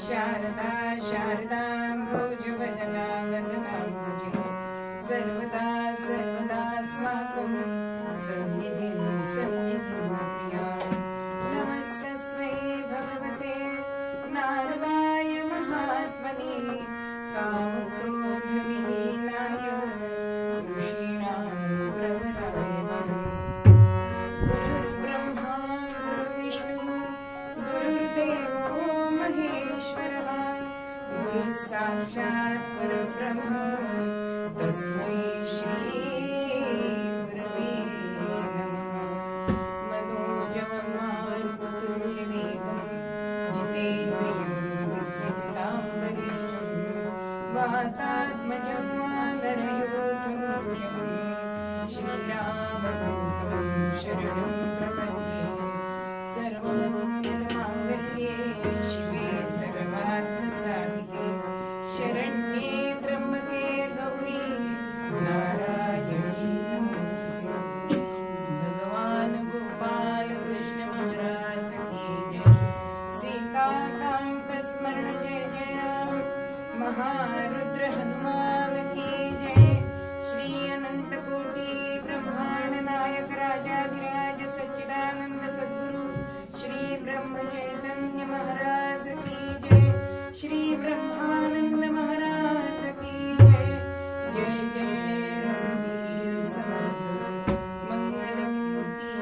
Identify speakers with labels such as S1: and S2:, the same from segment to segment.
S1: शारदा शारदाम्बुजवदना गगनाम्बुजे सर्वदा सर्वदास्माकं सन्निधिं सन्निधिं प्रिया। नमस्तस्मै भगवते नारदाय महात्मने कामक्रोधविहीनाय ऋषीणां प्रवराय च। गुरुर्ब्रह्मा गुरुर्विष्णु गुरुर्देवो महेश्वरः गुरुः साक्षात् परब्रह्म तस्मै श्री गुरवे नमः। मनोजवं मारुततुल्यवेगं जितेन्द्रियं बुद्धिमतां वरिष्ठं वातात्मजं वानरयूथमुख्यं श्रीरामदूतं शरणं प्रपद्ये। सर्वमङ्गलमाङ्गल्ये शिवे सर्वार्थसाधिके शरण्ये त्र्यम्बके गौरी नारायणी नमोस्तुते। भगवान गोपाल कृष्ण महाराज की जय। सीताकांत स्मरण जय जय राम। महारुद्र हनुमान की जय। श्री अनंत कोटि ब्रह्मांड नायक राजाधिराज सच्चिदानंद सद्गुरु श्री ब्रह्म चैतन्य महाराज की जय। श्री ब्रह्मानंद महाराज की जय। जय जय रघुवीर समर्थ मंगलमूर्ति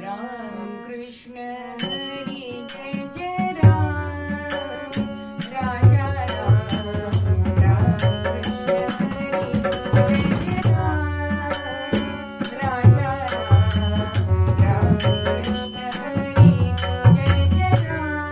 S1: राम कृष्ण हरि जय जय राम। राजा राम राम कृष्ण हरि जय जय राम। राजा राम राम कृष्ण हरि जय जय राम।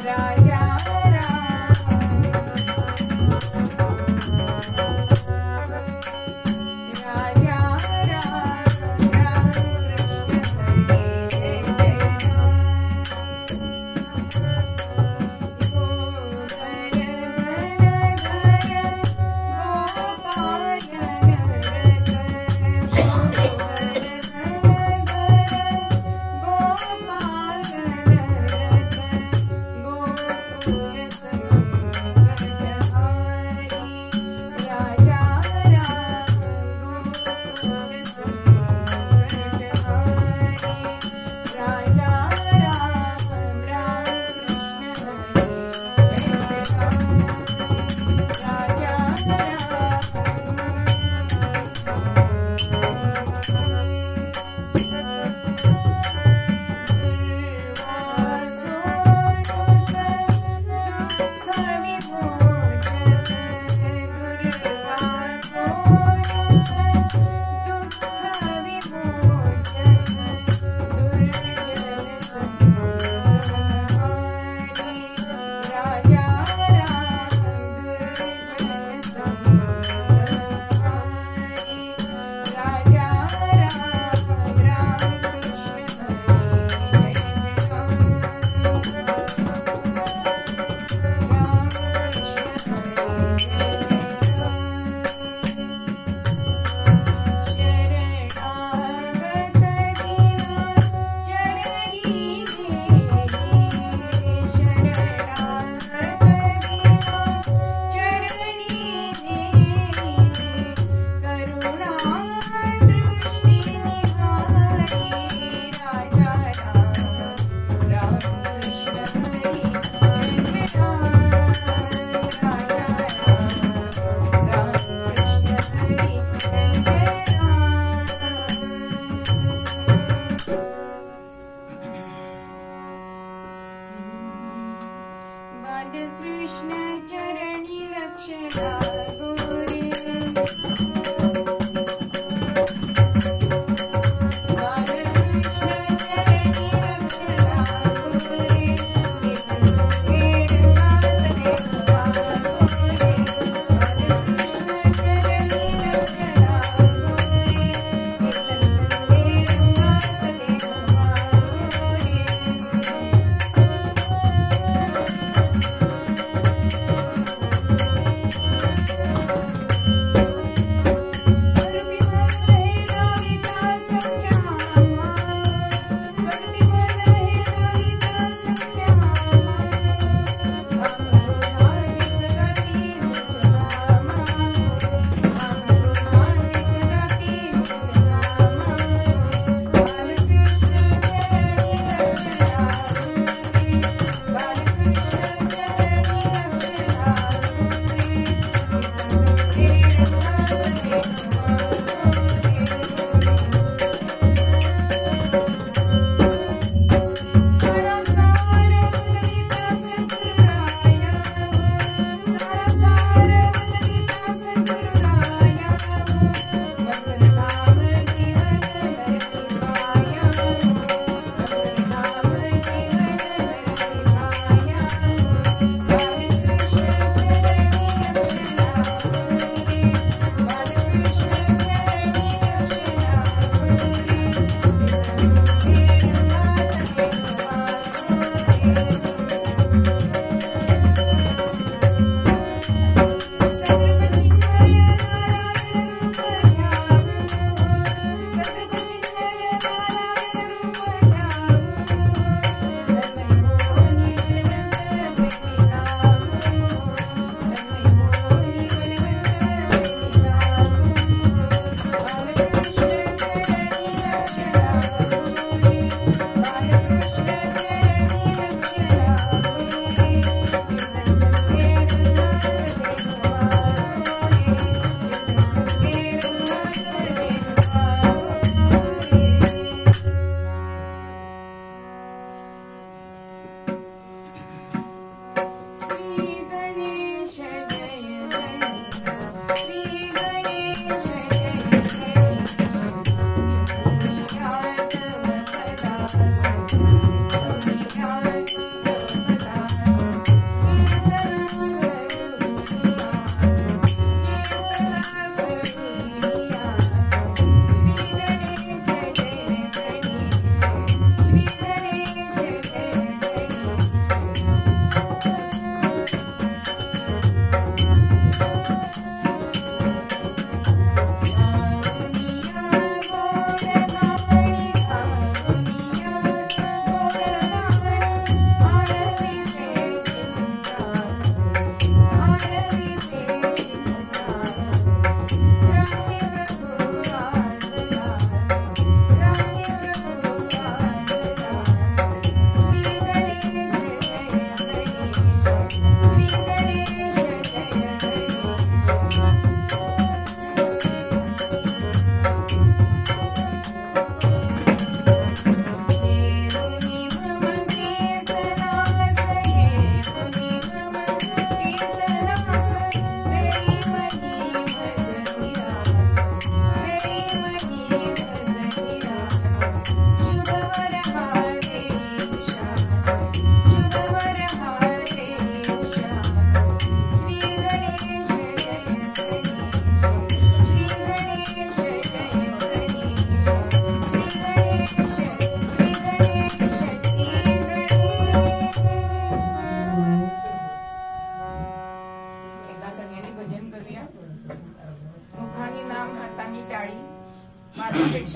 S1: राजा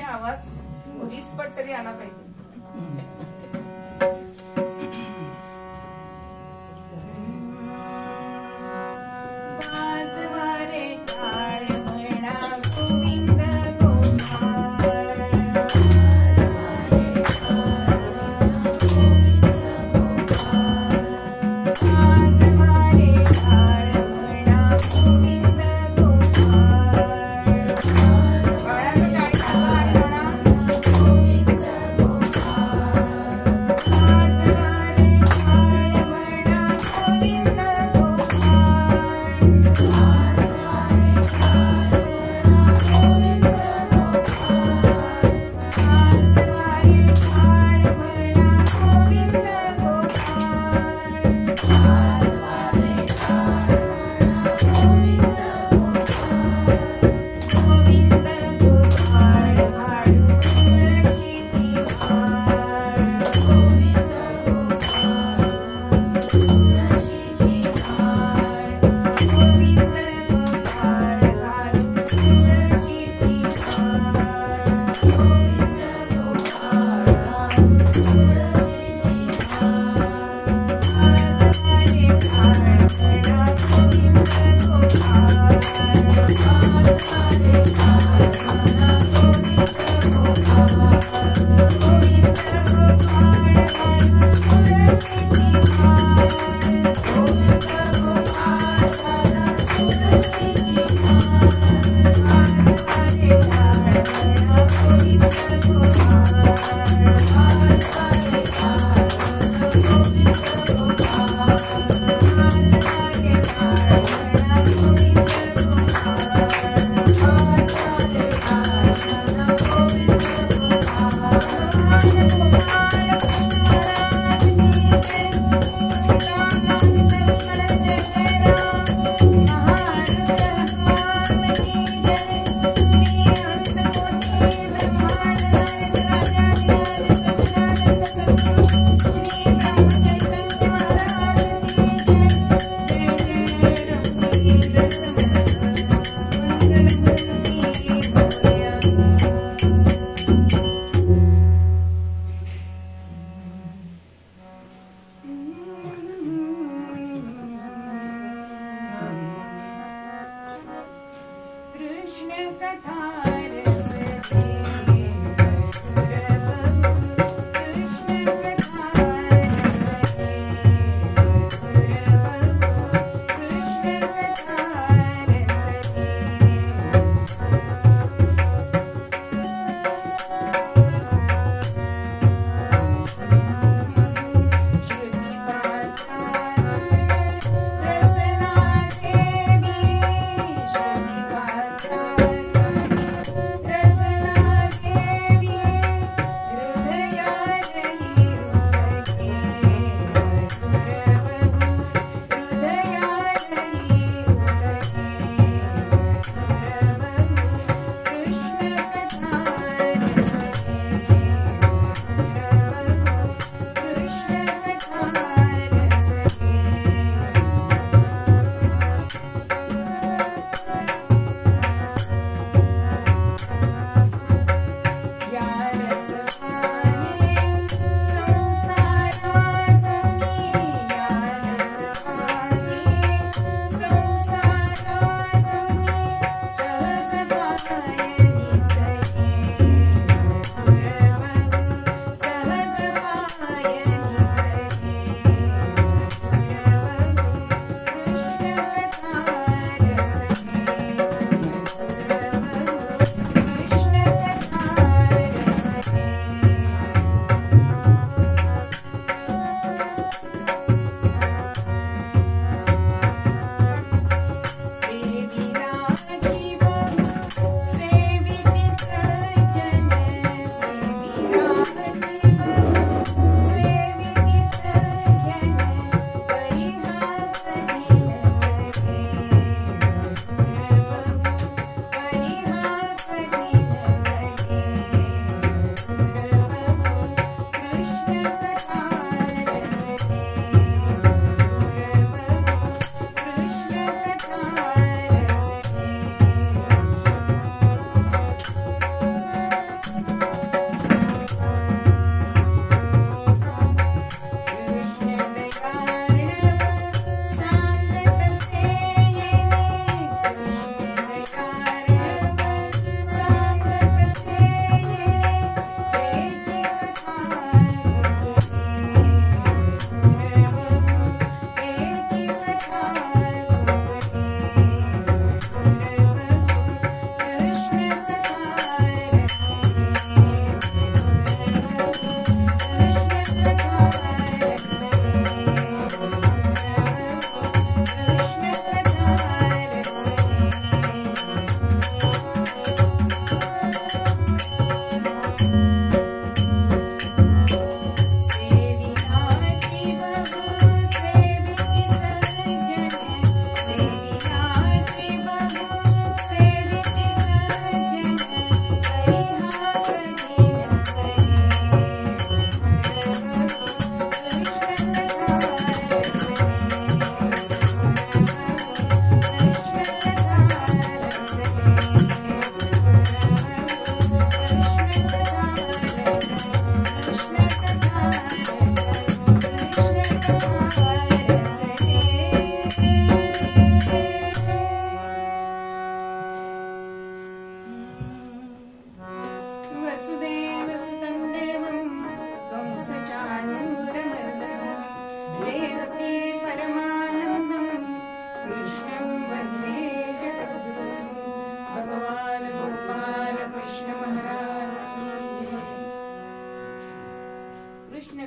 S1: आवाज रिस्पट तरी आला पाहिजे.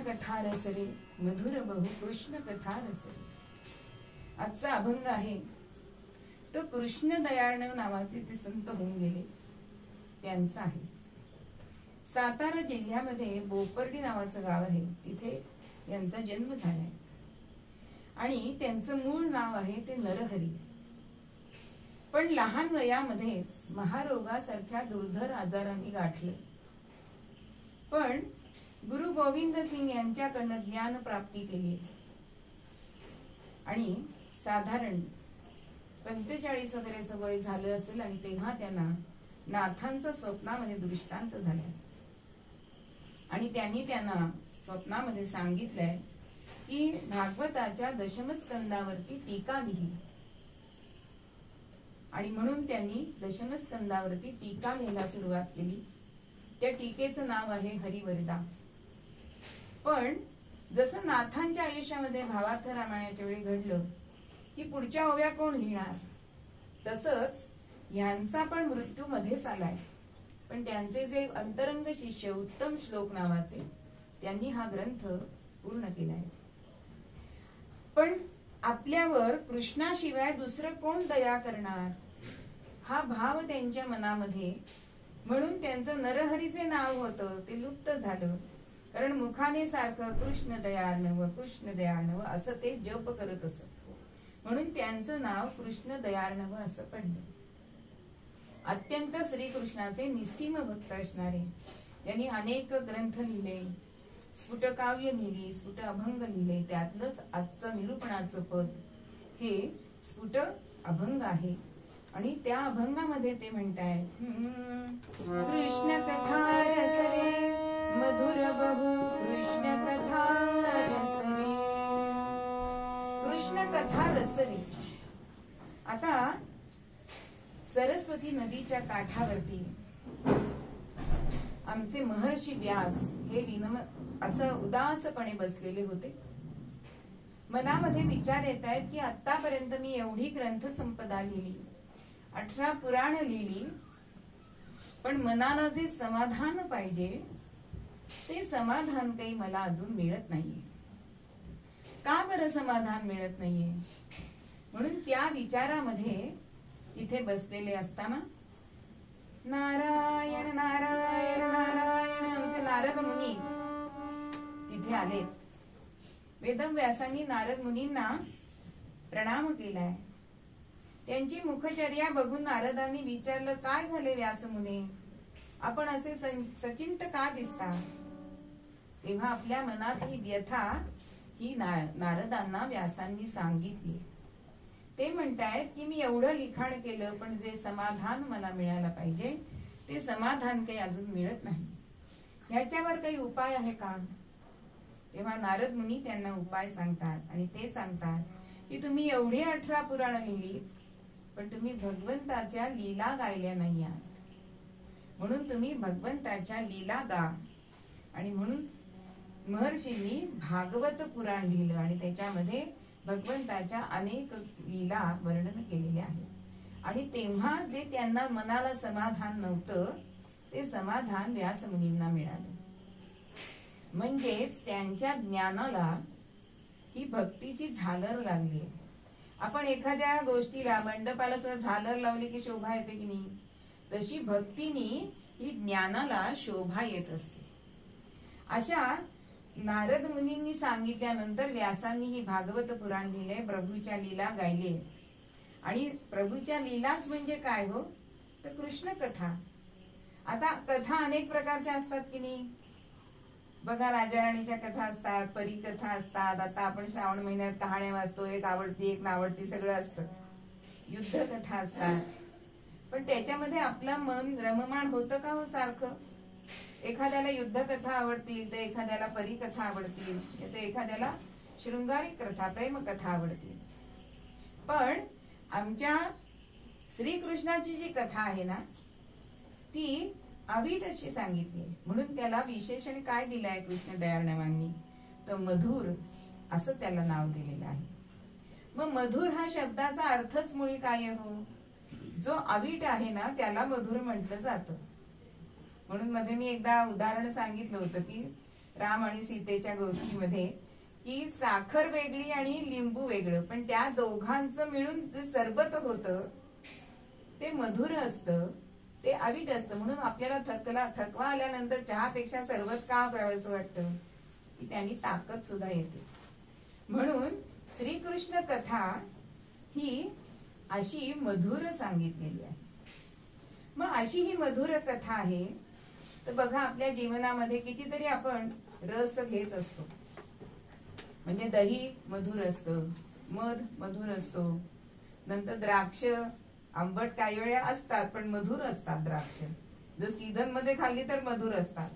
S2: कथा रसरे मधुर बहु कृष्ण कथा रसरे. आजचा अभंग आहे तो कृष्ण दयाळन नावाचे ते संत होऊन गेले त्यांचा आहे. सातारा जिल्ह्यामध्ये बोपर्डी नावाचं गाव आहे, तिथे यांचा जन्म झालाय आणि त्यांचं मूळ नाव आहे ते नरहरी. पण लहान वयामध्येच महारोगासारख्या दुर्धर आजारांनी गाठलं. पण गुरु गोविंद सिंग यांच्याकडनं ज्ञान प्राप्ती केली आणि साधारण 45 वगैरे वय झालं असेल आणि तेव्हा त्यांना नाथांचं स्वप्नामध्ये दृष्टांत झालं आणि त्यांनी त्यांना स्वप्नामध्ये सांगितलंय की भागवताच्या दशमस्कंदावरती टीका लिही. आणि म्हणून त्यांनी दशमस्कंदावरती टीका लिहायला सुरुवात केली. त्या टीकेचं नाव आहे हरिवरदा. पण जसं नाथांच्या आयुष्यामध्ये भावार्थ रामायणाच्या वेळी घडलं की पुढच्या ओव्या कोण लिहिणार, तसंच ह्यांचा पण मृत्यू मध्येच आलाय. पण त्यांचे जे अंतरंग शिष्य उत्तम श्लोक नावाचे त्यांनी हा ग्रंथ पूर्ण केलाय. पण आपल्यावर कृष्णाशिवाय दुसरं कोण दया करणार हा भाव त्यांच्या मनामध्ये, म्हणून त्यांचं नरहरीचे नाव होतं ते लुप्त झालं. कारण मुखाने सारखं कृष्ण दयार्णव असं ते जप करत असत, म्हणून त्यांचं नाव कृष्ण दयार्णव असं पडलं. अत्यंत श्रीकृष्णाचे निस्सीम भक्त असणारे त्यांनी अनेक ग्रंथ लिहिले, स्फुटकाव्य लिहिली, स्फुट अभंग लिहिले. त्यातलंच आजचं निरूपणाचं पद हे स्फुट अभंग आहे आणि त्या अभंगामध्ये ते म्हणताय कृष्ण कथा रसरे मधुर बहु कृष्ण कथा रसरे. कृष्ण कथा रसरे. आता सरस्वती नदीच्या काठावरती आमचे महर्षी व्यास हे असं उदासपणे बसलेले होते. मनामध्ये विचार येत आहेत की आतापर्यंत मी एवढी ग्रंथ संपदा लिहिली, 18 पुराण लिहिली, पण मनाला जे समाधान पाहिजे ते समाधान काही मला अजून मिळत नाहीये. का बरं समाधान मिळत नाहीये? म्हणून त्या विचारामध्ये तिथे बसलेले असताना नारायण नारायण नारायण आमचे नारद मुनी तिथे आले. वेदव्यासांनी नारद मुनींना प्रणाम केलाय. त्यांची मुखचर्या बघून नारदांनी विचारलं, काय झाले व्यास मुनी, आपण असे सचिंत का दिसता? तेव्हा आपल्या मनात ही व्यथा ही नारदांना व्यासांनी सांगितली. ते म्हणतायत की मी एवढं लिखाण केलं पण जे समाधान मला मिळायला पाहिजे ते समाधान काही अजून मिळत नाही. ह्याच्यावर काही उपाय आहे का? तेव्हा नारद मुनी त्यांना उपाय सांगतात आणि ते सांगतात की तुम्ही एवढी 18 पुराण लिहिली पण तुम्ही भगवंताच्या लीला गायल्या नाही आहात, म्हणून तुम्ही भगवंताच्या लीला गा. आणि म्हणून महर्षींनी भागवत पुराण लिहिलं आणि त्याच्यामध्ये भगवंताच्या अनेक लीला वर्णन केलेले आहे. आणि तेव्हा जे त्यांना मनाला समाधान नव्हतं ते समाधान व्यासमुनींना मिळालं. म्हणजेच त्यांच्या ज्ञानाला ही भक्तीची झालर लागली. आपण एखाद्या गोष्टीला मंडपाला सुद्धा झालर लावली की शोभा येते की नाही, तशी भक्तीनी ही ज्ञानाला शोभा येत असते. अशा नारद मुनींनी सांगितल्यानंतर व्यासांनी ही भागवत पुराण लिहिले, प्रभूच्या लीला गायले. आणि प्रभूच्या लीलाच म्हणजे काय हो, तर कृष्ण कथा. आता कथा अनेक प्रकारच्या असतात की नाही. बघा, राजा राणीच्या कथा असतात, परीकथा असतात. आता आपण श्रावण महिन्यात कहाण्या वाचतो, एक आवडती एक नावडती सगळं असतं. युद्ध कथा असतात. पण त्याच्यामध्ये आपलं मन रममाण होतं का हो सारखं? एखाद्याला युद्ध कथा आवडतील तर एखाद्याला परीकथा आवडतील, तर एखाद्याला शृंगारिक कथा प्रेम कथा आवडतील. पण आमच्या श्रीकृष्णाची जी कथा आहे ना ती अवीट अशी सांगितली, म्हणून त्याला विशेषण काय दिलंय कृष्ण दयार्णवांनी, तर मधुर असं त्याला नाव दिलेलं आहे. मग मधुर हा शब्दाचा अर्थच मुळी काय हो, जो अवीट आहे ना त्याला मधुर म्हटलं जातं. म्हणून मध्ये मी एकदा उदाहरण सांगितलं होतं की राम आणि सीतेच्या गोष्टीमध्ये की साखर वेगळी आणि लिंबू वेगळं, पण त्या दोघांचं मिळून जे सरबत होतं ते मधुर असतं, ते अवीट असतं. म्हणून आपल्याला थकवा आल्यानंतर चहापेक्षा सरबत का प्यावंसं वाटतं की त्यांनी ताकद सुद्धा येते. म्हणून श्रीकृष्ण कथा ही अशी मधुर सांगितलेली आहे. मग अशी ही मधुर कथा आहे तर बघा आपल्या जीवनामध्ये कितीतरी आपण रस घेत असतो. म्हणजे दही मधुर असतं, मध मधुर असतो, नंतर द्राक्ष आंबट काही वेळा असतात पण मधुर असतात. द्राक्ष जर सीझन मध्ये खाल्ली तर मधुर असतात,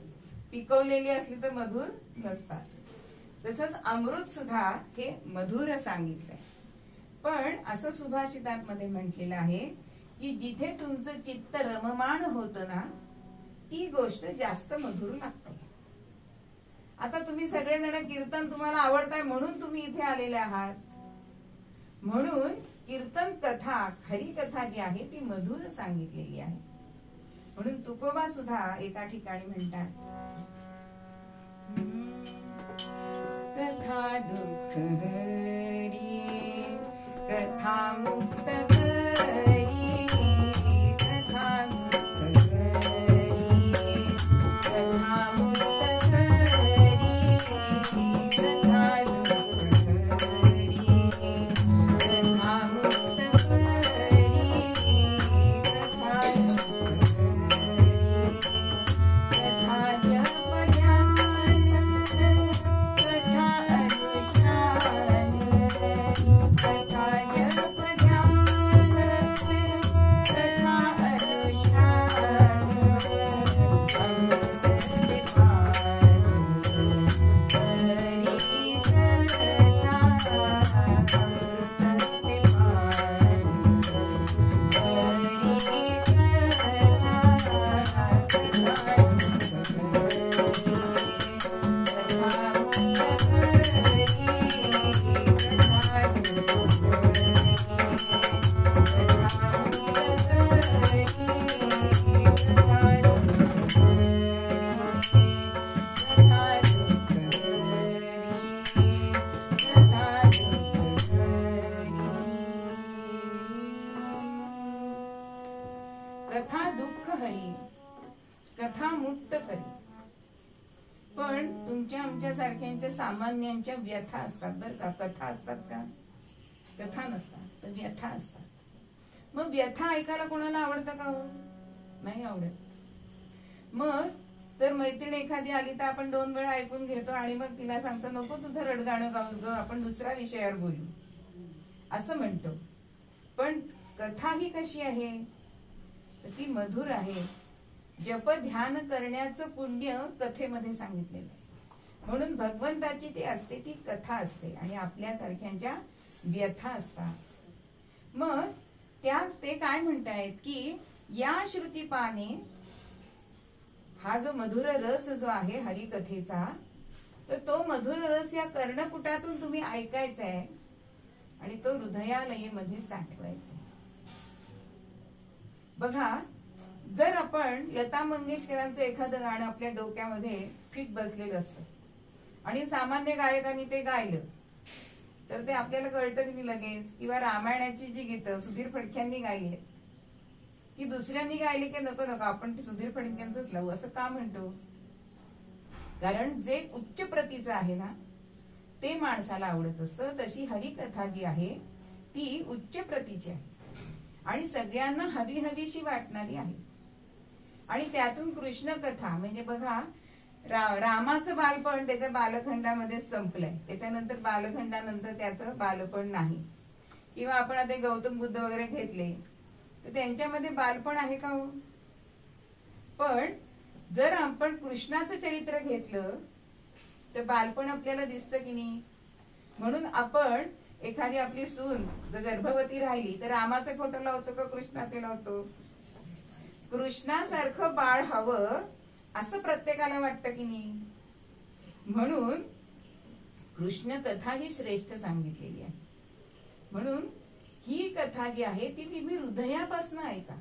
S2: पिकवलेली असली तर मधुर नसतात. तसंच अमृत सुद्धा हे मधुर सांगितलंय. पण असं सुभाषितांमध्ये म्हटलेलं आहे की जिथे तुमचं चित्त रममाण होतं ना ती गोष्ट जास्त मधुर लागते. आता तुम्ही सगळेजण कीर्तन तुम्हाला आवडत आहे म्हणून तुम्ही इथे आलेले आहात. म्हणून कीर्तन कथा, खरी कथा जी आहे ती मधुर सांगितलेली आहे. म्हणून तुकोबा सुद्धा एका ठिकाणी म्हणतात, कथा दुःख हरी कथा मुक्त हरी, कथा दुःख हरी कथा मुक्त हरी, कथा दुःख हरी कथा मुक्त हरी, कथा दुःख हरी, कथा जप ध्यान कथा अनुष्ठान, कथा जप ध्यान कथा अनुष्ठान, अमृत पान हरी कथा, अमृत पान हरी कथा दुःख हरी कथा मुक्त करी. पण तुमच्या आमच्या सारख्यांच्या सामान्यांच्या व्यथा असतात बरं का. कथा असतात का? कथा नसतात, तर व्यथा असतात. मग व्यथा ऐकायला कोणाला आवडतं का? हो, नाही आवडत. मग तर मैत्रीण एखादी आली तर आपण 2 वेळा ऐकून घेतो आणि मग तिला सांगतो नको तुझं रडगाणं गाऊन ग, आपण दुसऱ्या विषयावर बोलू असं म्हणतो. पण कथा ही कशी आहे? ती मधुर आहे. जप ध्यान करण्याचं पुण्य कथेमध्ये सांगितलेलं आहे. म्हणून भगवंताची ती असते, ती कथा असते आणि आपल्यासारख्यांच्या व्यथा असतात. मग ते काय म्हणतायत की या श्रुतीपाने हा जो मधुर रस जो आहे हरिकथेचा, तर तो मधुर रस या कर्णपुटातून तुम्ही ऐकायचा आहे आणि तो हृदयालयेमध्ये साठवायचा. बघा, जर आपण लता मंगेशकरांचं एखादं गाणं आपल्या डोक्यामध्ये फिट बसलेलं असतं आणि सामान्य गायकांनी ते गायलं तर ते आपल्याला कळतं की लगेच. किंवा रामायणाची जी गीतं सुधीर फडक्यांनी गायली की दुसऱ्यांनी गायली की नको नको आपण ते सुधीर फडक्यांचंच लावू असं का म्हणतो? कारण जे उच्च प्रतीचं आहे ना ते माणसाला आवडत असतं. तशी हरिकथा जी आहे ती उच्च प्रतीची आहे आणि सगळ्यांना हवी हवीशी वाटणारी आहे. आणि त्यातून कृष्ण कथा म्हणजे बघा, रामाचं बालपण त्याच्या बालखंडामध्ये संपलंय, त्याच्यानंतर बालखंडानंतर त्याचं बालपण नाही. किंवा आपण आता गौतम बुद्ध वगैरे घेतले तर त्यांच्यामध्ये बालपण आहे का? हो. पण जर आपण कृष्णाचं चरित्र घेतलं तर बालपण आपल्याला दिसतं की नाही. म्हणून आपण एखादी आपली सून जर गर्भवती राहिली तर रामाचे फोटो लावतो का कृष्णाचे लावतो? कृष्णासारखं बाळ हवं असं प्रत्येकाला वाटतं की नाही. म्हणून कृष्ण कथा ही श्रेष्ठ सांगितलेली आहे. म्हणून ही कथा जी आहे ती तुम्ही हृदयापासून ऐका.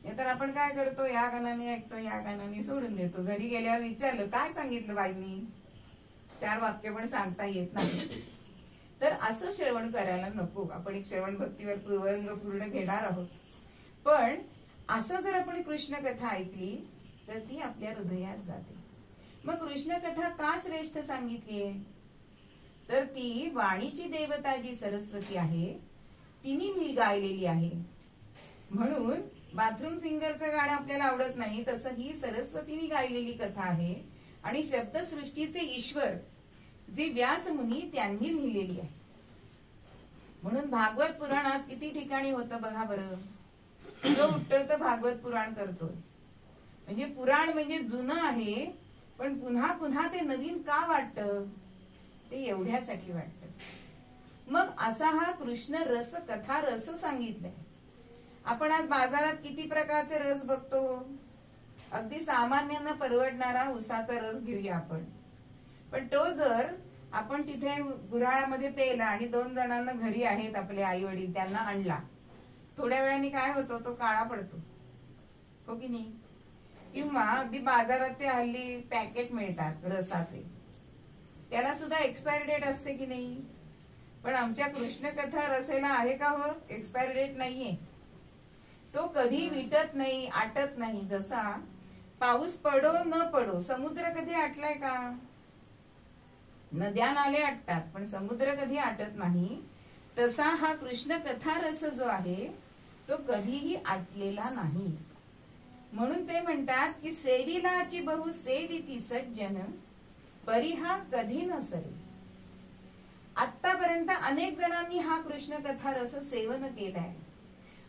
S2: तर आपण काय करतो, या गाण्याने ऐकतो, या गाण्याने सोडून देतो. घरी गेल्यावर विचारलं काय सांगितलं बाईंनी, 4 वाक्य पण सांगता येत नाही. तर असं श्रवण करायला नको. आपण एक श्रवण भक्तीवर पूर्वरंग पूर्ण घेणार आहोत. पण असं जर आपण कृष्ण कथा ऐकली तर ती आपल्या हृदयात जाते. मग कृष्ण कथा का श्रेष्ठ सांगितलीये, तर ती वाणीची देवता जी सरस्वती आहे तिने मी गायलेली आहे. म्हणून बाथरूम सिंगरचं गाणं आपल्याला आवडत नाही, तसं ही सरस्वतीने गायलेली कथा आहे. आणि शब्दसृष्टीचे ईश्वर जे व्यास मुनी त्यांनी लिहिलेली आहे. म्हणून भागवत पुराण आज किती ठिकाणी होतं बघा बरं. जो उठतो तर भागवत पुराण करतोय. म्हणजे पुराण म्हणजे जुनं आहे, पण पुन्हा पुन्हा ते नवीन का वाटतं, ते एवढ्यासाठी वाटतं. मग असा हा कृष्ण रस कथा रस सांगितलाय. आपण आज बाजारात किती प्रकारचे रस बघतो. अगदी सामान्यांना परवडणारा उसाचा रस घेऊया आपण. पण तो जर आपण तिथे गुऱ्हाळामध्ये पेला आणि 2 जणांना घरी आहेत आपले आई वडील, त्यांना आणला, थोड्या वेळाने काय होतो, तो काळा पडतो, हो की नाही. किंवा अगदी बाजारात ते हल्ली पॅकेट मिळतात रसाचे, त्याला सुद्धा एक्सपायरी डेट असते की नाही. पण आमच्या कृष्ण कथा रसेला आहे का हो एक्सपायरी डेट नाहीये. तो कधी विटत नाही, आटत नाही. जसा पाऊस पडो न पडो, समुद्र कधी आटलाय का, नद्या नाले आटतात पण समुद्र कधी आटत नाही. तसा हा कृष्ण कथा रस जो आहे तो कधीही आटलेला नाही. म्हणून ते म्हणतात की सेविलाची बहु सेविती सज्जन, परिहा कधी न सरे. आतापर्यंत अनेक जणांनी हा कृष्ण कथा रस सेवन केलाय.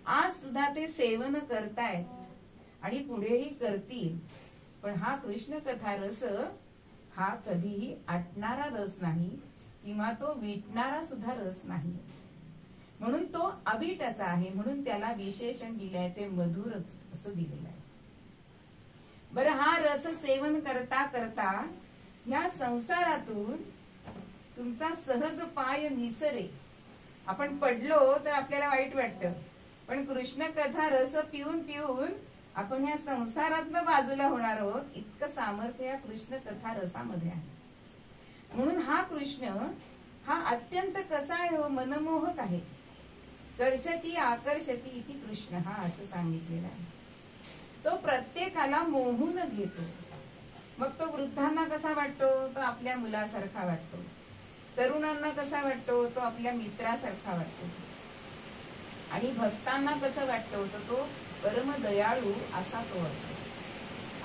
S2: आज सुद्धा ते सेवन करतायत आणि पुढेही करतील. पण हा कृष्ण कथा रस हा कधीही आटणारा रस नाही किंवा तो विटणारा सुद्धा रस नाही. म्हणून तो अवीट असा आहे. म्हणून त्याला विशेषण दिलंय ते मधुरच असं दिलेलं आहे. बरं, हा रस सेवन करता करता या संसारातून तुमचा सहज पाय निसरे. आपण पडलो तर आपल्याला वाईट वाटतं, पण कृष्ण कथा रस पिऊन पिऊन आपण या संसारातनं बाजूला होणार आहोत, इतकं सामर्थ्य या कृष्ण कथा रसामध्ये आहे. म्हणून हा कृष्ण हा अत्यंत कसा आहे हो, मनमोहक आहे. कर्षती आकर्षती इति कृष्ण हा असं सांगितलेलं आहे. तो प्रत्येकाला मोहून घेतो. मग तो वृद्धांना कसा वाटतो, तो आपल्या मुलासारखा वाटतो. तरुणांना कसा वाटतो, तो आपल्या मित्रासारखा वाटतो. आणि भक्तांना कसं वाटतो, तो परम दयाळू असा तो वाटतो.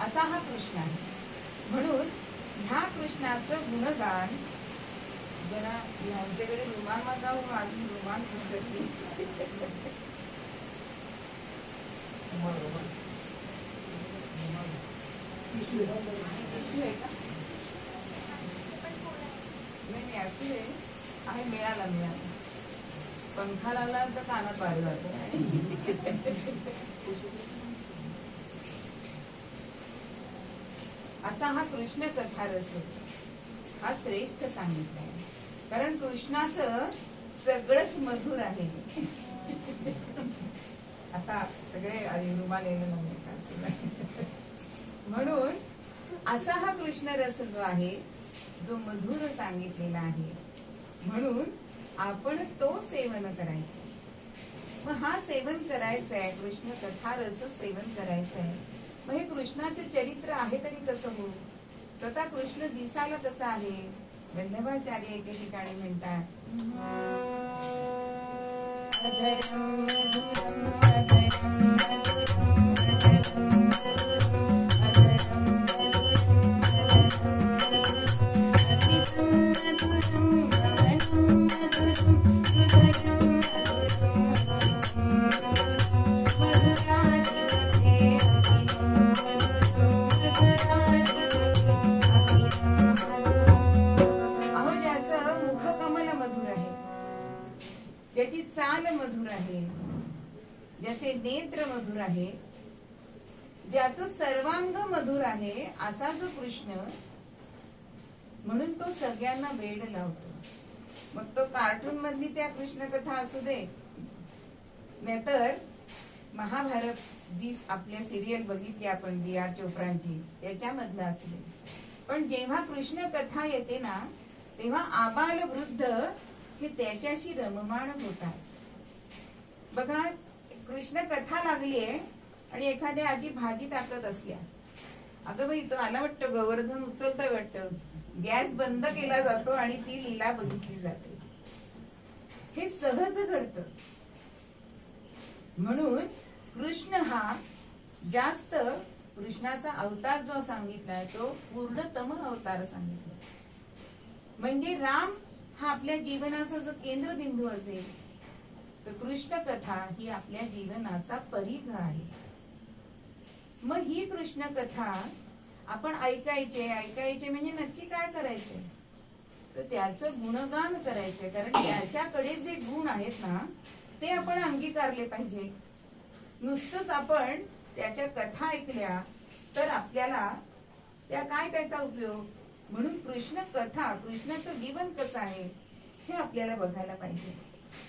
S2: असा हा कृष्ण आहे. म्हणून ह्या कृष्णाचं गुणगान जरा यांच्याकडे रुमाल मागा, माझी रुमाल पुसरली. पिशवी आहे का, नाही असू आहे, मिळाला पंखा लागला तर कानात बाहेर जातो. असा हा कृष्ण कथा रस हा श्रेष्ठ सांगितला आहे. कारण कृष्णाचं सगळंच मधुर आहे. आता सगळे रुमाल येणं नाही का, म्हणून असा हा कृष्ण रस जो आहे जो मधुर सांगितलेला आहे. म्हणून आपण तो सेवन करायचं. मग हा सेवन करायचं आहे, कृष्ण कथा रस सेवन करायचं आहे. मग हे कृष्णाचे चरित्र आहे तरी कसं हो, स्वतः कृष्ण दिसायला कसं आहे. वल्लभाचार्य एके ठिकाणी म्हणतात, ज्याची चाल मधुर आहे, ज्याचे नेत्र मधुर आहे, ज्याचं सर्वांग मधुर आहे, असा जो कृष्ण, म्हणून तो सगळ्यांना वेड लावतो. मग तो कार्टून मधली त्या कृष्ण कथा असू दे, नाहीतर महाभारत जी आपल्या सिरियल बघितली आपण B.R. चोप्रांची त्याच्यामधलं असू दे, पण जेव्हा कृष्ण कथा येते ना तेव्हा आबाल वृद्ध हे त्याच्याशी रममाण होतात. बघा, कृष्ण कथा लागलीये आणि एखाद्या आजी भाजी टाकत असल्या, अगं बाई तो आला वाटतं, गोवर्धन उचलतोय वाटतं, गॅस बंद केला जातो आणि ती लीला बघितली जाते. हे सहज घडतं. म्हणून कृष्ण हा जास्त, कृष्णाचा अवतार जो सांगितलाय तो पूर्णतम अवतार सांगितला. म्हणजे राम हा आपल्या जीवनाचा जो केंद्रबिंदू असेल तर कृष्ण कथा ही आपल्या जीवनाचा परिघ आहे. मग ही कृष्ण कथा आपण ऐकायचे म्हणजे नक्की काय करायचंय, तर त्याचं गुणगान करायचंय. कारण त्याच्याकडे जे गुण आहेत ना ते आपण अंगीकारले पाहिजे. नुसतंच आपण त्याच्या कथा ऐकल्या तर आपल्याला त्याचा उपयोग. म्हणून कृष्ण कथा, कृष्णाचं जीवन कसं आहे हे आपल्याला बघायला पाहिजे.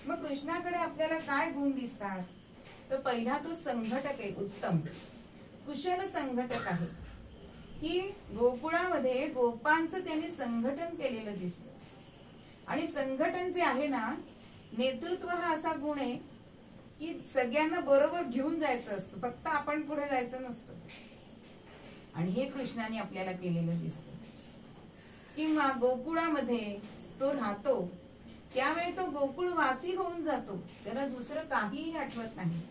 S2: मग कृष्णाकडे आपल्याला काय गुण दिसतात, तर पहिला तो संघटक आहे, उत्तम कुशल संघटक आहे. की गोकुळामध्ये गोपांचं त्यांनी संघटन केलेलं दिसतं. आणि संघटन जे आहे ना, नेतृत्व हा असा गुण आहे की सगळ्यांना बरोबर घेऊन जायचं असतं, फक्त आपण पुढे जायचं नसतं. आणि हे कृष्णाने आपल्याला केलेलं दिसतं. किंवा गोकुळामध्ये तो राहतो त्यावेळी तो गोकुळवासी होऊन जातो, त्याला दुसरं काहीही आठवत नाही.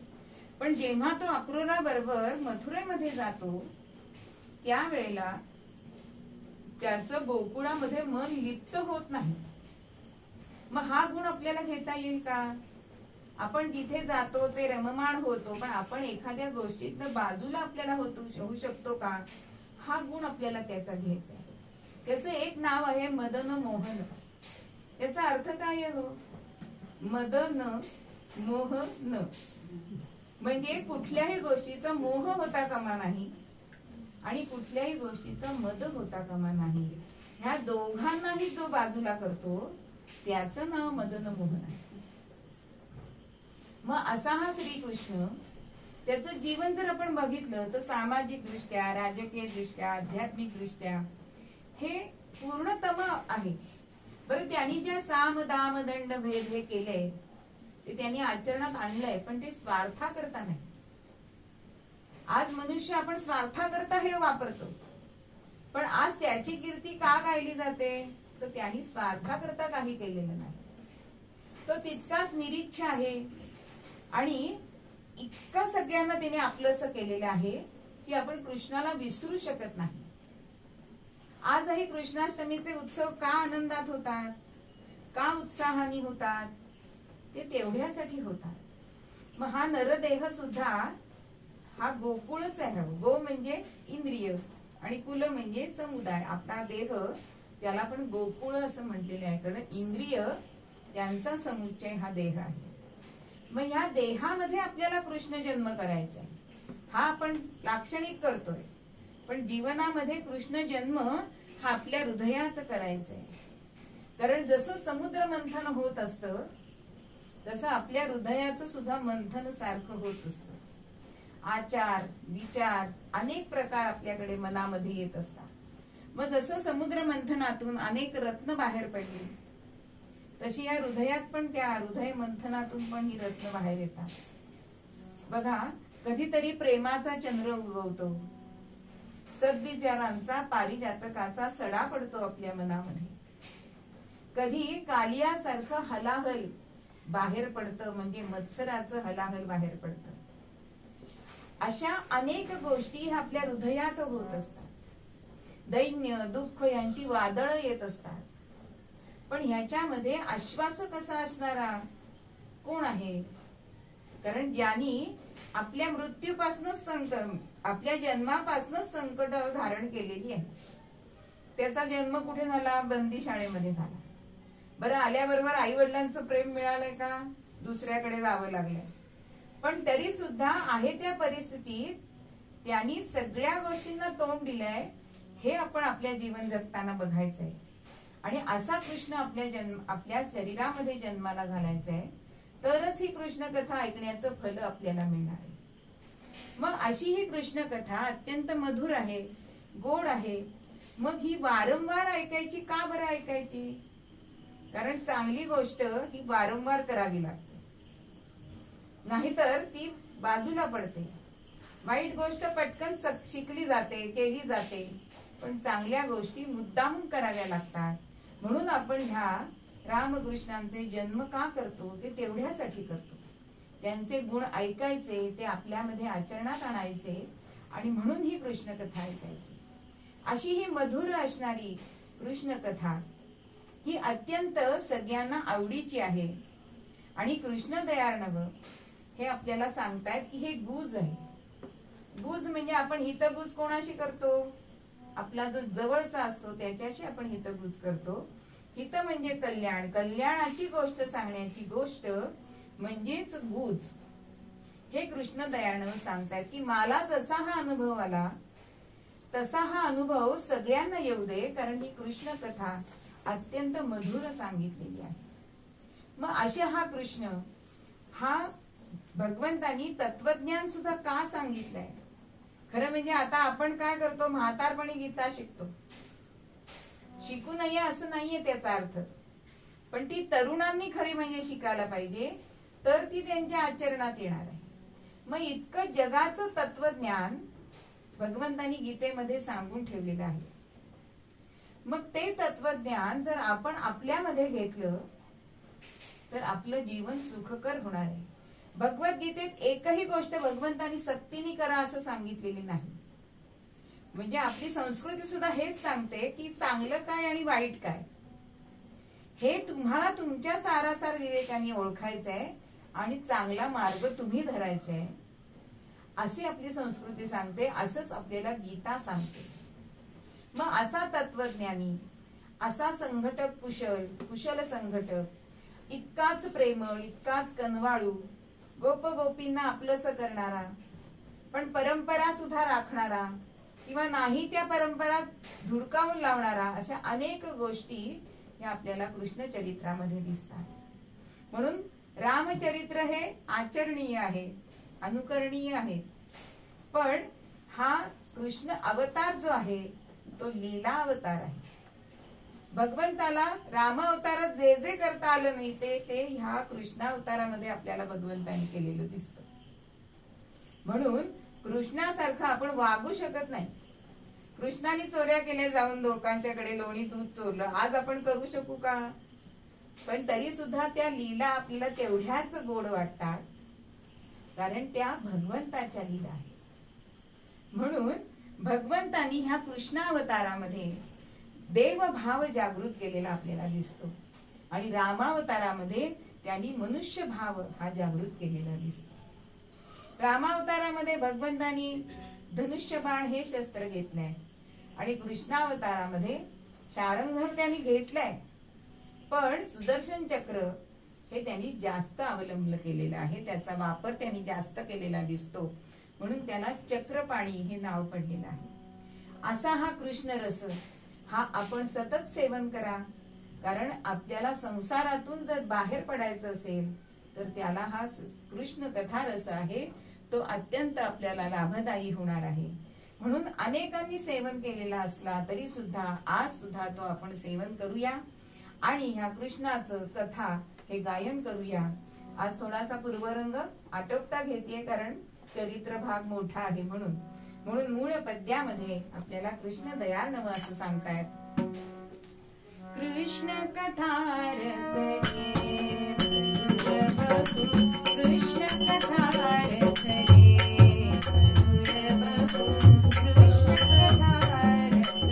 S2: पण जेव्हा तो अक्रूरा बरोबर मथुरेमध्ये जातो त्यावेळेला त्याचं गोकुळामध्ये मन लिप्त होत नाही. मग हा गुण आपल्याला घेता येईल का? आपण जिथे जातो ते रममाण होतो, पण आपण एखाद्या गोष्टीतनं बाजूला आपल्याला होऊ शकतो का? हा गुण आपल्याला त्याचा घ्यायचा आहे. त्याचं एक नाव आहे मदन मोहन. याचा अर्थ काय आहे हो? मदन मोहन म्हणजे कुठल्याही गोष्टीचा मोह होता कामा नाही आणि कुठल्याही गोष्टीचा मद होता कामा नाही. ह्या दोघांनाही जो बाजूला करतो त्याचं नाव मदन मोहन आहे. मग असा हा श्रीकृष्ण, त्याचं जीवन जर आपण बघितलं तर सामाजिक दृष्ट्या, राजकीय दृष्ट्या, आध्यात्मिक दृष्ट्या हे पूर्णतम आहे. बरं, त्यांनी ज्या साम दाम दंड भेद हे केलंय ते त्यांनी आचरणात आणलंय, पण ते स्वार्थाकरता नाही. आज मनुष्य आपण स्वार्थाकरता हे वापरतो, पण आज त्याची कीर्ती का गायली जाते, तर त्यांनी स्वार्थाकरता काही केलेलं नाही. तो तितकाच निरीच्छ आहे आणि इतकं सगळ्यांना त्याने आपलंसं केलेलं आहे की आपण कृष्णाला विसरू शकत नाही. आजही कृष्णाष्टमीचे उत्सव का आनंदात होतात, का उत्साहाने होतात, ते तेवढ्यासाठी होतात. मग हा नरदेह सुद्धा हा गोकुळच आहे. गो म्हणजे इंद्रिय आणि कुल म्हणजे समुदाय. आपला देह त्याला पण गोकुळ असं म्हटलेलं आहे, कारण इंद्रिय त्यांचा समुच्चय हा देह आहे. मग या देहामध्ये आपल्याला कृष्ण जन्म करायचा आहे, हा आपण लाक्षणिक करतोय. पण जीवनामध्ये कृष्ण जन्म हा आपल्या हृदयात करायचा आहे. कारण जसं समुद्र मंथन होत असतं तसं आपल्या हृदयाचं सुद्धा मंथन सारखं होत असतं. आचार विचार अनेक प्रकार आपल्याकडे मनामध्ये येत असतात. मग जसं समुद्र मंथनातून अनेक रत्न बाहेर पडली तशी या हृदयात पण, त्या हृदय मंथनातून पण ही रत्न बाहेर येतात. बघा, कधीतरी प्रेमाचा चंद्र उगवतो, सद्विचारांचा पारिजातकाचा सडा पडतो आपल्या मनामध्ये. कधी कालियासारखं हलाहल बाहेर पडतं, म्हणजे मत्सराचं हलाहल बाहेर पडतं. अशा अनेक गोष्टी आपल्या हृदयात होत असतात. दैन्य दुःख यांची वादळ येत असतात. पण ह्याच्यामध्ये आश्वासक असा असणारा कोण आहे? कारण ज्यांनी आपल्या मृत्यूपासूनच आपल्या जन्मापासूनच संकट धारण केलेली आहे. त्याचा जन्म कुठे झाला? बंदीशाळेमध्ये झाला. बरं, आल्याबरोबर आई वडिलांचं प्रेम मिळालंय का? दुसऱ्याकडे जावं लागलंय. पण तरी सुद्धा आहे त्या परिस्थितीत त्यांनी सगळ्या गोष्टींना तोंड दिलंय. हे आपण आपल्या जीवन जगताना बघायचंय. आणि असा कृष्ण आपल्या शरीरामध्ये जन्माला घालायचा आहे, तरच ही कृष्ण कथा ऐकण्याचं फल आपल्याला मिळणार आहे. मग अशी ही कृष्ण कथा अत्यंत मधुर आहे, गोड आहे. मग ही वारंवार ऐकायची का बरं ऐकायची? कारण चांगली गोष्ट ही वारंवार करावी लागते, नाहीतर ती बाजूला पडते. वाईट गोष्ट पटकन शिकली जाते, केली जाते, पण चांगल्या गोष्टी मुद्दामून कराव्या लागतात. म्हणून आपण ह्या रामकृष्णांचे जन्म का करतो? ते तेवढ्यासाठी करतो. त्यांचे गुण ऐकायचे, ते आपल्यामध्ये आचरणात आणायचे, आणि म्हणून ही कृष्ण कथा ऐकायची. अशी ही मधुर असणारी कृष्ण कथा ही अत्यंत सगळ्यांना आवडीची आहे. आणि कृष्ण दयार्णव हे आपल्याला सांगतायत की हे गुज आहे. गुज म्हणजे आपण हितगुज कोणाशी करतो? आपला जो जवळचा असतो त्याच्याशी आपण हितगुज करतो. हित म्हणजे कल्याण, कल्याणाची गोष्ट सांगण्याची गोष्ट म्हणजेच गुज. हे कृष्ण दयार्णव सांगतायत की मला जसा हा अनुभव आला तसा हा अनुभव सगळ्यांना येऊ दे, कारण ही कृष्ण कथा अत्यंत मधुर सांगितलेली आहे. मग अशा हा कृष्ण, हा भगवंतांनी तत्वज्ञान सुद्धा का सांगितलंय? खरं म्हणजे आता आपण काय करतो? म्हातारपणी गीता शिकतो. शिकू नये असं नाहीये त्याचा अर्थ, पण ती तरुणांनी खरी म्हणजे शिकायला पाहिजे, तर ती त्यांच्या आचरणात येणार आहे. मग इतकं जगाचं तत्वज्ञान भगवंतांनी गीतेमध्ये सांगून ठेवलेलं आहे. मग ते तत्वज्ञान जर आपण आपल्यामध्ये घेतलं तर आपलं जीवन सुखकर होणार आहे. भगवद्गीतेत एकही गोष्ट भगवंतांनी सक्तीने करा असं सांगितलेली नाही. म्हणजे आपली संस्कृती सुद्धा हेच सांगते की चांगलं काय आणि वाईट काय हे तुम्हाला तुमच्या सारासार विवेकाने ओळखायचंय आणि चांगला मार्ग तुम्ही धरायचा आहे, अशी आपली संस्कृती सांगते. असंच आपल्याला गीता सांगते. मग असा तत्वज्ञानी, असा संघटक, कुशल संघटक, इतकाच प्रेमळ, इतकाच कनवाळू, गोप गोपींना आपलंसं करणारा, पण परंपरा सुद्धा राखणारा किंवा नाही त्या परंपरा धुडकावून लावणारा, अशा अनेक गोष्टी या आपल्याला कृष्ण चरित्रामध्ये दिसतात. म्हणून रामचरित्र हे आचरणीय आहे, अनुकरणीय आहे. पण हा कृष्ण अवतार जो आहे तो लीला अवतार आहे. भगवंताला राम अवतारात जे जे करता आलं नाही ते ह्या कृष्ण अवतारामध्ये आपल्याला भगवंताने केलेलं दिसतं. म्हणून कृष्णासारखं आपण वागू शकत नाही. कृष्णाने चोऱ्या केल्या, जाऊन लोकांच्याकडे लोणी दूध चोरलं, आज आपण करू शकू का? पण तरी सुद्धा त्या लीला आपल्याला तेवढ्याच गोड वाटतात, कारण त्या भगवंताच्या लीला आहेत. म्हणून भगवंतांनी ह्या कृष्णावतारामध्ये देवभाव जागृत केलेला आपल्याला दिसतो, आणि रामावतारामध्ये त्यांनी मनुष्य भाव हा जागृत केलेला दिसतो. रामावतारामध्ये भगवंतांनी धनुष्यबाण हे शस्त्र घेतलंय, आणि कृष्णावतारामध्ये शारंगधर त्यांनी घेतलंय, पण सुदर्शन चक्र हे त्यांनी जास्त अवलंबलं केलेलं आहे. त्याचा वापर त्यांनी जास्त केलेला दिसतो, म्हणून त्याला चक्रपाणी हे नाव पडलेलं आहे. असा हा कृष्ण रस हा आपण सतत सेवन करा, कारण आपल्याला संसारातून जर बाहेर पडायचं असेल तर त्याला हा कृष्ण कथा रस आहे तो अत्यंत आपल्याला लाभदायी होणार आहे. म्हणून अनेकांनी सेवन केलेला असला तरी सुद्धा आज सुद्धा तो आपण सेवन करूया आणि ह्या कृष्णाचं कथा हे गायन करूया. आज थोडासा पूर्वरंग आटोपता घेतेय, कारण चरित्र भाग मोठा आहे. म्हणून मूळ पद्यामध्ये आपल्याला कृष्ण दयार्णव असं सांगतायत. कृष्ण कथा रस रे कृष्ण कथा रस रे कृष्ण कथा रस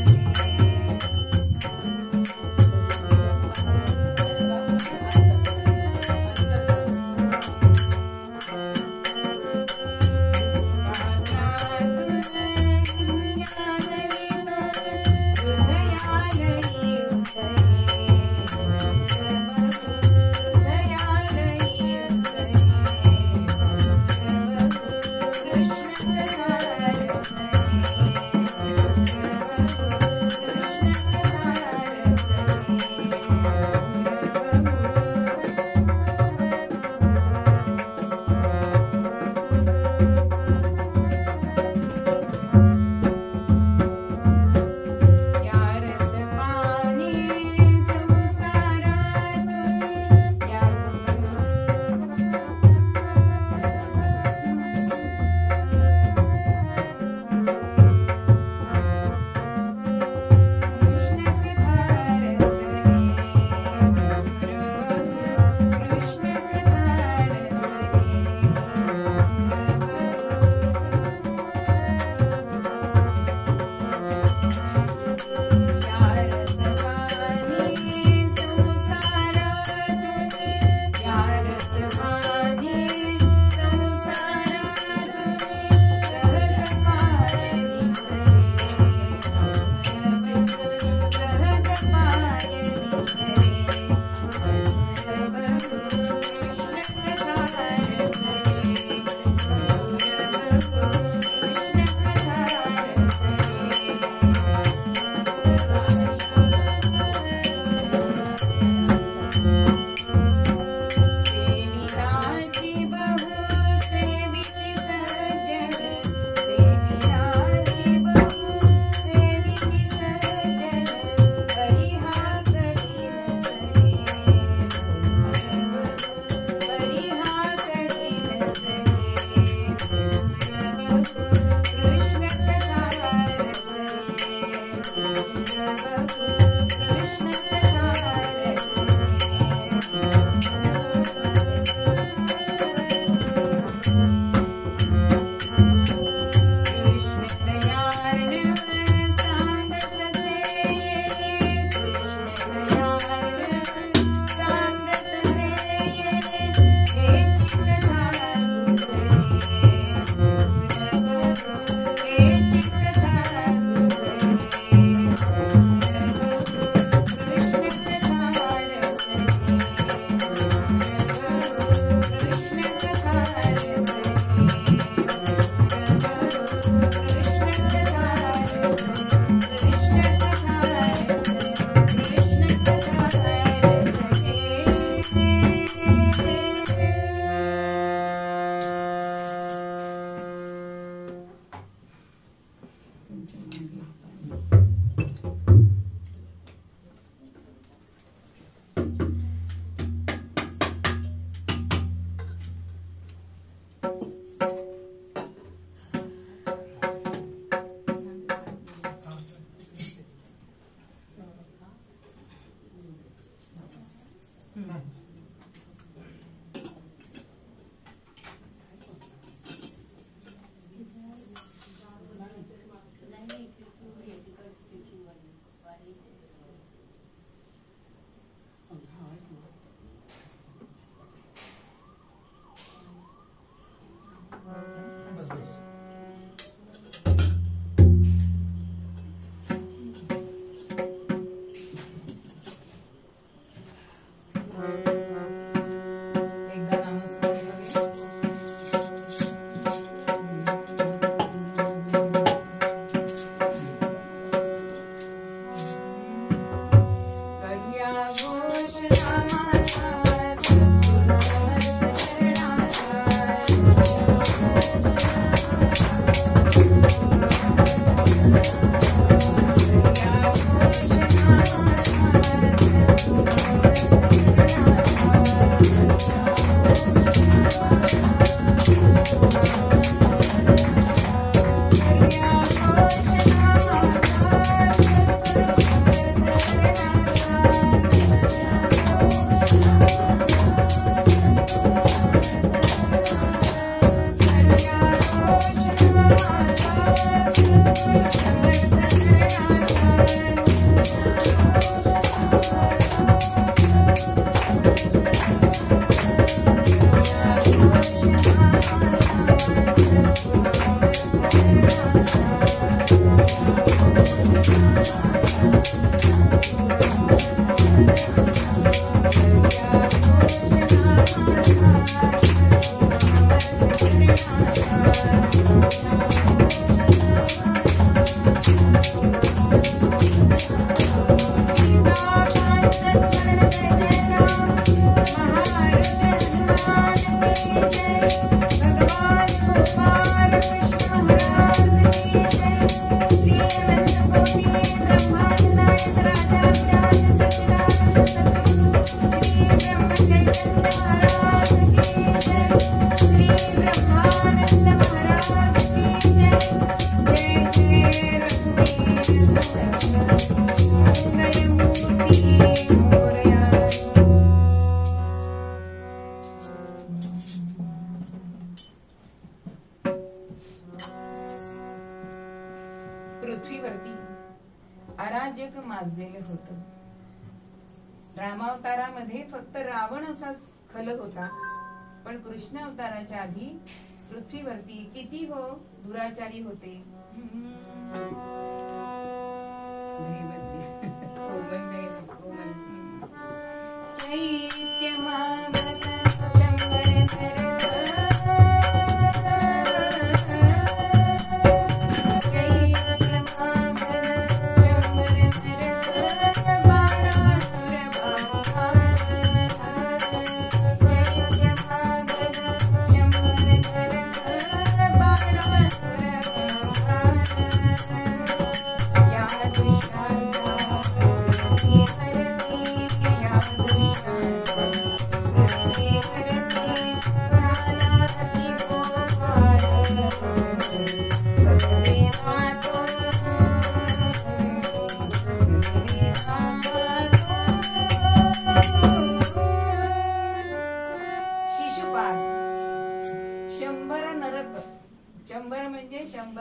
S2: पृथ्वीवरती अराजक माजलेलं होतं. रामावतारामध्ये फक्त रावण असाच खल होता, पण कृष्ण अवताराच्या आधी पृथ्वीवरती किती दुराचारी होते.
S3: या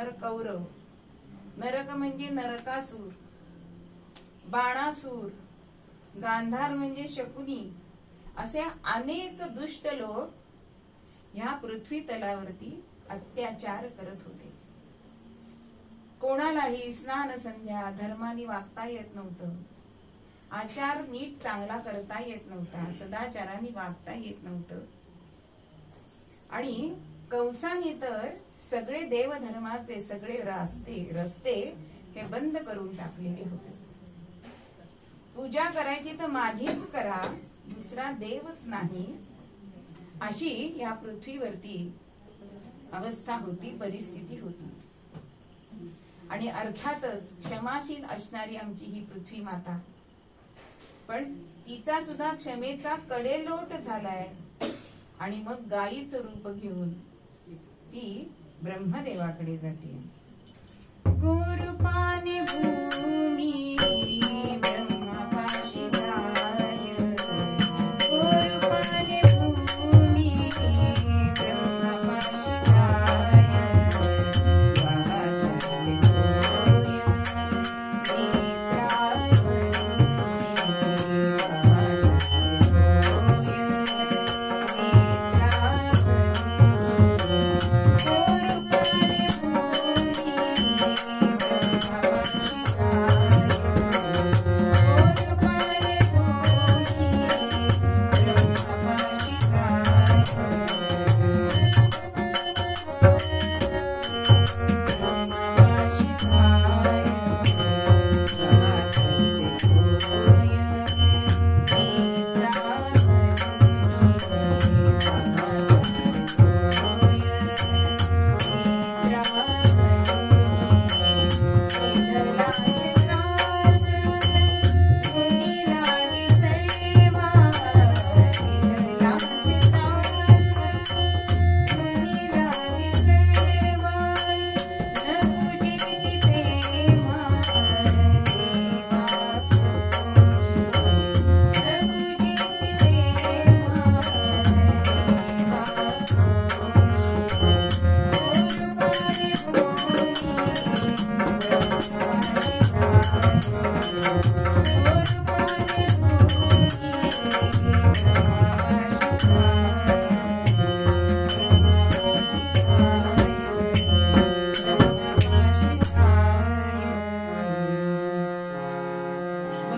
S2: नर कौरव, नरक म्हणजे नरकासूर, बाणासूर, गांधार म्हणजे शकुनी, असे अनेक दुष्ट लोक ह्या पृथ्वी तलावरती अत्याचार करत होते. कोणालाही स्नान संध्या धर्माने वागता येत नव्हतं, आचार नीट चांगला करता येत नव्हता, सदाचाराने वागता येत नव्हतं. आणि कंसाने तर सगळे देवधर्माचे सगळे रस्ते हे बंद करून टाकलेले होते. पूजा करायची तर माझीच करा, दुसरा देवच नाही, अशी या पृथ्वीवरती अवस्था होती, परिस्थिती होती. आणि अर्थातच क्षमाशील असणारी आमची ही पृथ्वी माता, पण तिचा सुद्धा क्षमेचा कडेलोट झालाय. आणि मग गायीचं रूप घेऊन ती ब्रह्मदेवाकडे जाते. गोरूपाने भूमी ब्रह्मपाशी जाय, गोरूपाने भूमी ब्रह्मपाशी जाय, वाहतसे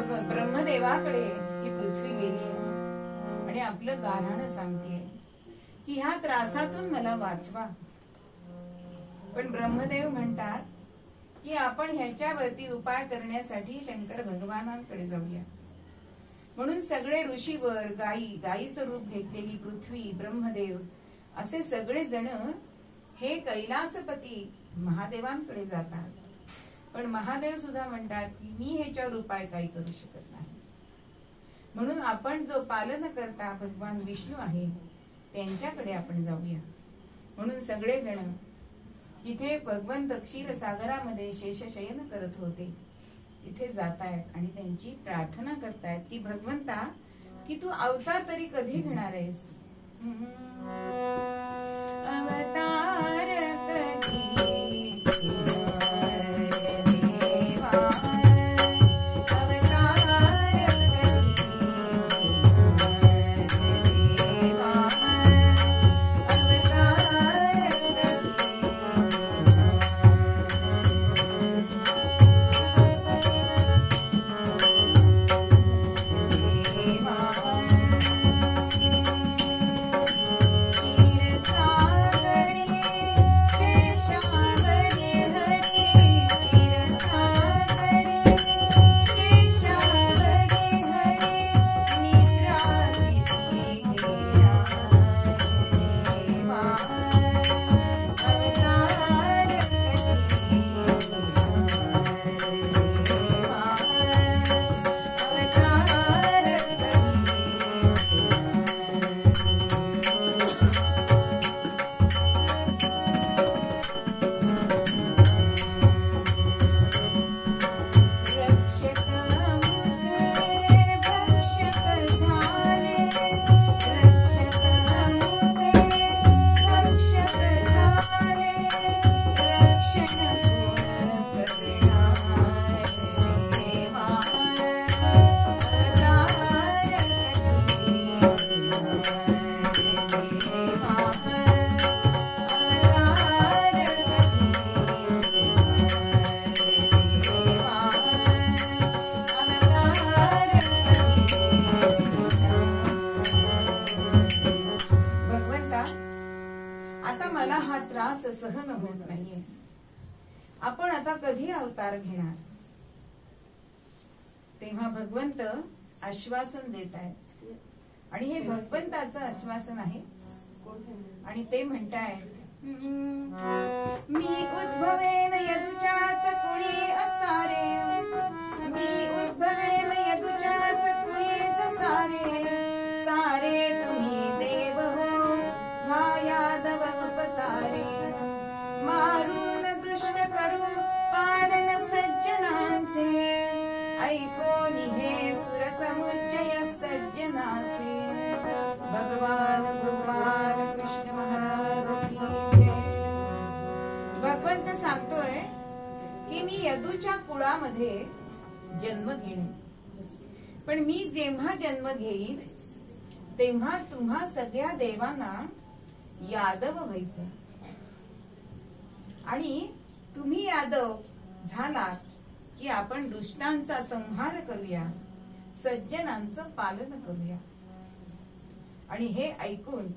S2: होय ब्रह्मदेवाकडे ही पृथ्वी गेली आणि आपलं गाऱ्हाण सांगते की ह्या त्रासातून मला वाचवा. पण ब्रह्मदेव म्हणतात की आपण ह्याच्यावरती उपाय करण्यासाठी शंकर भगवानांकडे जाऊया. म्हणून सगळे ऋषीवर, गायीचं रूप घेतलेली पृथ्वी, ब्रह्मदेव असे सगळे जण हे कैलासपती महादेवांकडे जातात. पण महादेव सुद्धा म्हणतात की मी ह्याच्यावर उपाय काही करू शकत नाही. म्हणून आपण जो पालन करता भगवान विष्णू आहे त्यांच्याकडे आपण जाऊया. म्हणून सगळे जण जिथे भगवंत क्षीरसागरामध्ये शेषशयन करत होते तिथे जातायत आणि त्यांची प्रार्थना करतायत की भगवंता की तू अवतार तरी कधी घेणार आहेस. अवतार कधी क्षीरसागरी सहन होत नाहीये. आपण आता कधी अवतार घेणार? तेव्हा भगवंत आश्वासन देत आहेत आणि हे भगवंताचं आश्वासन आहे आणि ते म्हणतायत, मी उद्भवेन यदुच्याच कुळी असारे, मी उद्भवेन यदुच्याच कुळीच सारे, सारे तुम्ही देव हो हा यादव उपसारे, मारून दुष्ट करू पालन सज्जनांचे, ऐकोनी हे सुरसमुच्चय सज्जनाचे. भगवान भगवान कृष्ण महाराज की जय. भगवंत सांगतोय की मी यदूच्या कुळामध्ये जन्म घेईन, पण मी जेव्हा जन्म घेईन तेव्हा तुम्हा सगळ्या देवांना यादव व्हायचं आणि तुम्ही यादव झालात की आपण दुष्टांचा संहार करूया, सज्जनांचं पालन करूया. आणि हे ऐकून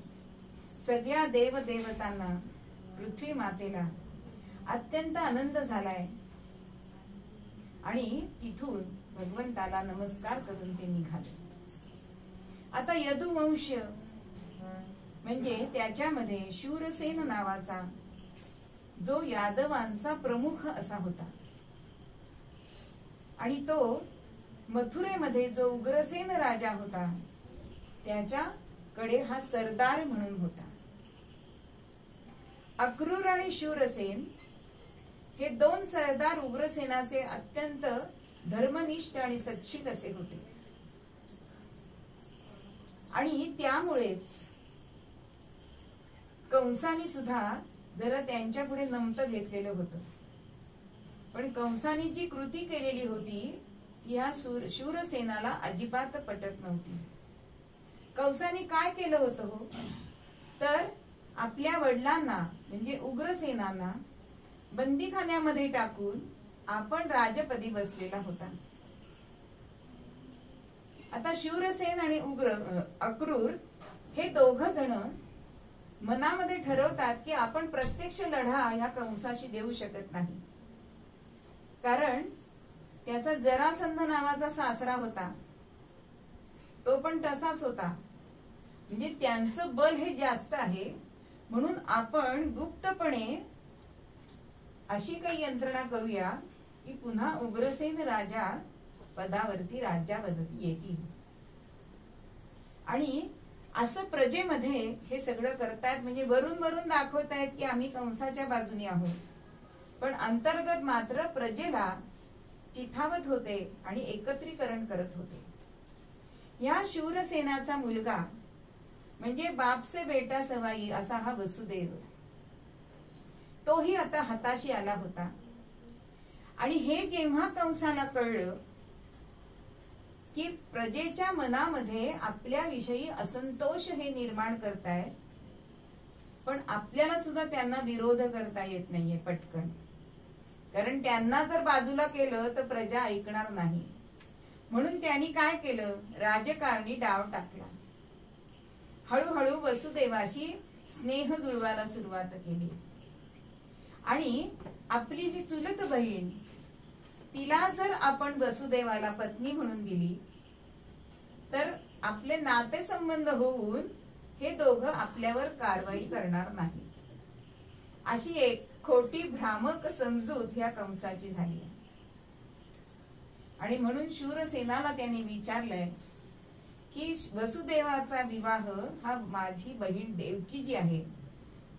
S2: सगळ्या देवदेवतांना, पृथ्वी मातेला अत्यंत आनंद झालाय आणि तिथून भगवंताला नमस्कार करून ते निघाले. आता यदुवंश म्हणजे त्याच्यामध्ये शूरसेन नावाचा जो यादवांचा प्रमुख असा होता आणि तो मथुरेमध्ये जो उग्रसेन राजा होता त्याच्याकडे हा सरदार म्हणून होता. अक्रूर आणि शूरसेन हे दोन सरदार उग्रसेनाचे अत्यंत धर्मनिष्ठ आणि सच्शील असे होते आणि त्यामुळेच कंसानी सुद्धा जरा त्यांच्या पुढे नमतं घेतलेलं होतं. पण कंसानी जी कृती केलेली होती या शूरसेनाला अजिबात पटत नव्हती. कंसाने काय केलं होतं हो, तर आपल्या वडिलांना म्हणजे उग्रसेनांना बंदीखान्यामध्ये टाकून आपण राजपदी बसलेला होता. आता शूरसेन आणि अक्रूर हे दोघ जण मनामध्ये ठरवतात की आपण प्रत्यक्ष लढा या कंसाशी देऊ शकत नाही, कारण त्याचा जरासंध नावाचा सासरा होता तो पण तसाच होता. म्हणजे त्यांचं बल हे जास्त आहे, म्हणून आपण गुप्तपणे अशी काही यंत्रणा करूया की पुन्हा उग्रसेन राजा पदावरती राज्यावरती येतील. आणि असं प्रजेमध्ये हे सगळं करतायत, म्हणजे वरून वरून दाखवतायत की आम्ही कंसाच्या बाजूने आहोत, पण अंतर्गत मात्र प्रजेला चिथावत होते आणि एकत्रीकरण करत होते. या शूरसेनाचा मुलगा म्हणजे बापसे बेटा सवाई असा हा वसुदेव, तोही आता हाताशी आला होता. आणि हे जेव्हा कंसाला कळलं की प्रजेच्या मनामध्ये आपल्याविषयी असंतोष हे निर्माण करतायत, पण आपल्याला सुद्धा त्यांना विरोध करता येत नाहीये पटकन, कारण त्यांना जर बाजूला केलं तर प्रजा ऐकणार नाही. म्हणून त्यांनी काय केलं, राजकारणी डाव टाकला. हळूहळू वसुदेवाशी स्नेह जुळवायला सुरुवात केली आणि आपली ही चुलत बहीण तिला जर आपण वसुदेवाला पत्नी म्हणून दिली तर आपले नातेसंबंध होऊन हे दोघं आपल्यावर कारवाई करणार नाही, अशी एक खोटी भ्रामक समजूत ह्या कंसाची झाली. आणि म्हणून शूरसेनाला त्यांनी विचारलंय की वसुदेवाचा विवाह हा माझी बहीण देवकी जी आहे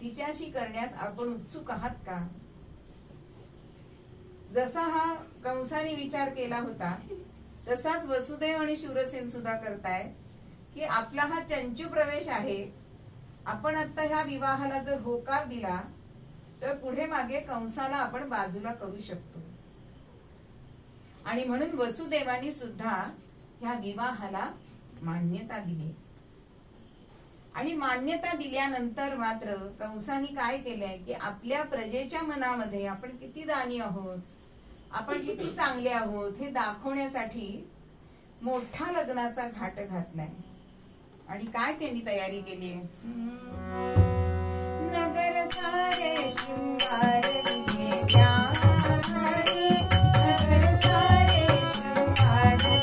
S2: तिच्याशी करण्यास आपण उत्सुक आहात का? जसा हा कंसाने विचार केला होता तसाच वसुदेव आणि शूरसेन सुद्धा करताय की आपला हा चंचू प्रवेश आहे, आपण आता ह्या विवाहाला जर होकार दिला तर पुढे मागे कंसाला आपण बाजूला करू शकतो. आणि म्हणून वसुदेवानी सुद्धा ह्या विवाहाला मान्यता दिली. आणि मान्यता दिल्यानंतर मात्र कंसाने काय केलंय की आपल्या प्रजेच्या मनामध्ये आपण किती दानी आहोत, आपण किती चांगले आहोत हे दाखवण्यासाठी मोठा लग्नाचा घाट घातलाय. आणि काय त्यांनी तयारी केली, नगर सारे शृंगारले त्याने, नगर सारे शृंगारले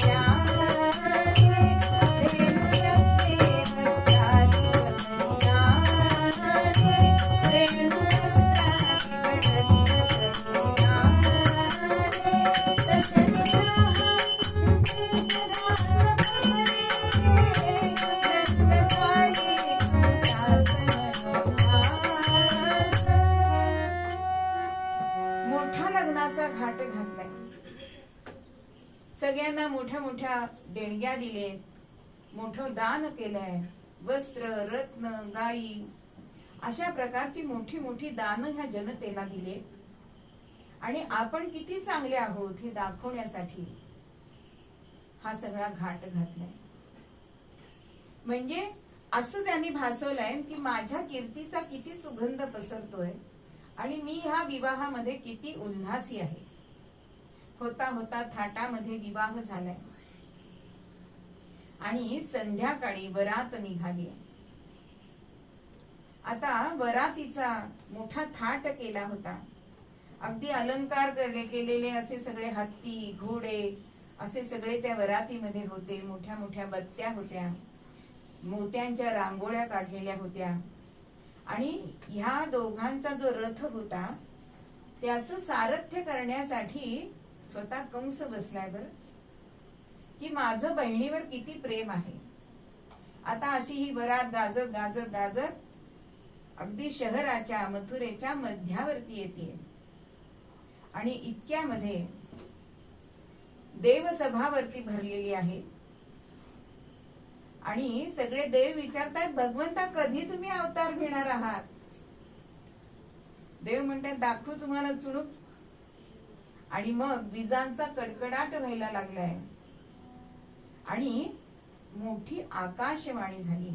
S2: त्याने, रेणू रस्ते बसतात कल्याणे, रेणू रस्तात मोठा लग्नाचा घाट घातलाय. सगळ्यांना मोठ्या मोठ्या देणग्या दिले, मोठं दान केलंय, वस्त्र रत्न गायी अशा प्रकारची मोठी मोठी दान ह्या जनतेला दिले. आणि आपण किती चांगले आहोत हे दाखवण्यासाठी हा सगळा घाट घातलाय. म्हणजे असं त्यांनी भासवलंय की माझ्या कीर्तीचा किती सुगंध पसरतोय आणि मी ह्या विवाहामध्ये किती उल्हासी आहे. होता होता थाटामध्ये विवाह झालाय आणि संध्याकाळी वरात निघाली. आता वरातीचा मोठा थाट केला होता. अगदी अलंकार केलेले असे सगळे हत्ती घोडे असे सगळे त्या वरातीमध्ये होते. मोठ्या मोठ्या बत्त्या होत्या, मोत्यांच्या रांगोळ्या काढलेल्या होत्या. आणि ह्या दोघांचा जो रथ होता त्याचं सारथ्य करण्यासाठी स्वतः कंस बसलाय. बर की माझं बहिणीवर किती प्रेम आहे. आता अशी ही वरात गाजत गाजत गाजत अगदी शहराच्या मथुरेच्या मध्यावरती येते. आणि इतक्यामध्ये देवसभावरती भरलेली आहे. आणि सगळे देव विचारतात भगवंता कधी तुम्ही अवतार घेणार आहात. देव म्हणतात दाखवू तुम्हाला चुणूक. आणि मग विजांचा कडकडाट व्हायला लागलाय आणि मोठी आकाशवाणी झाली.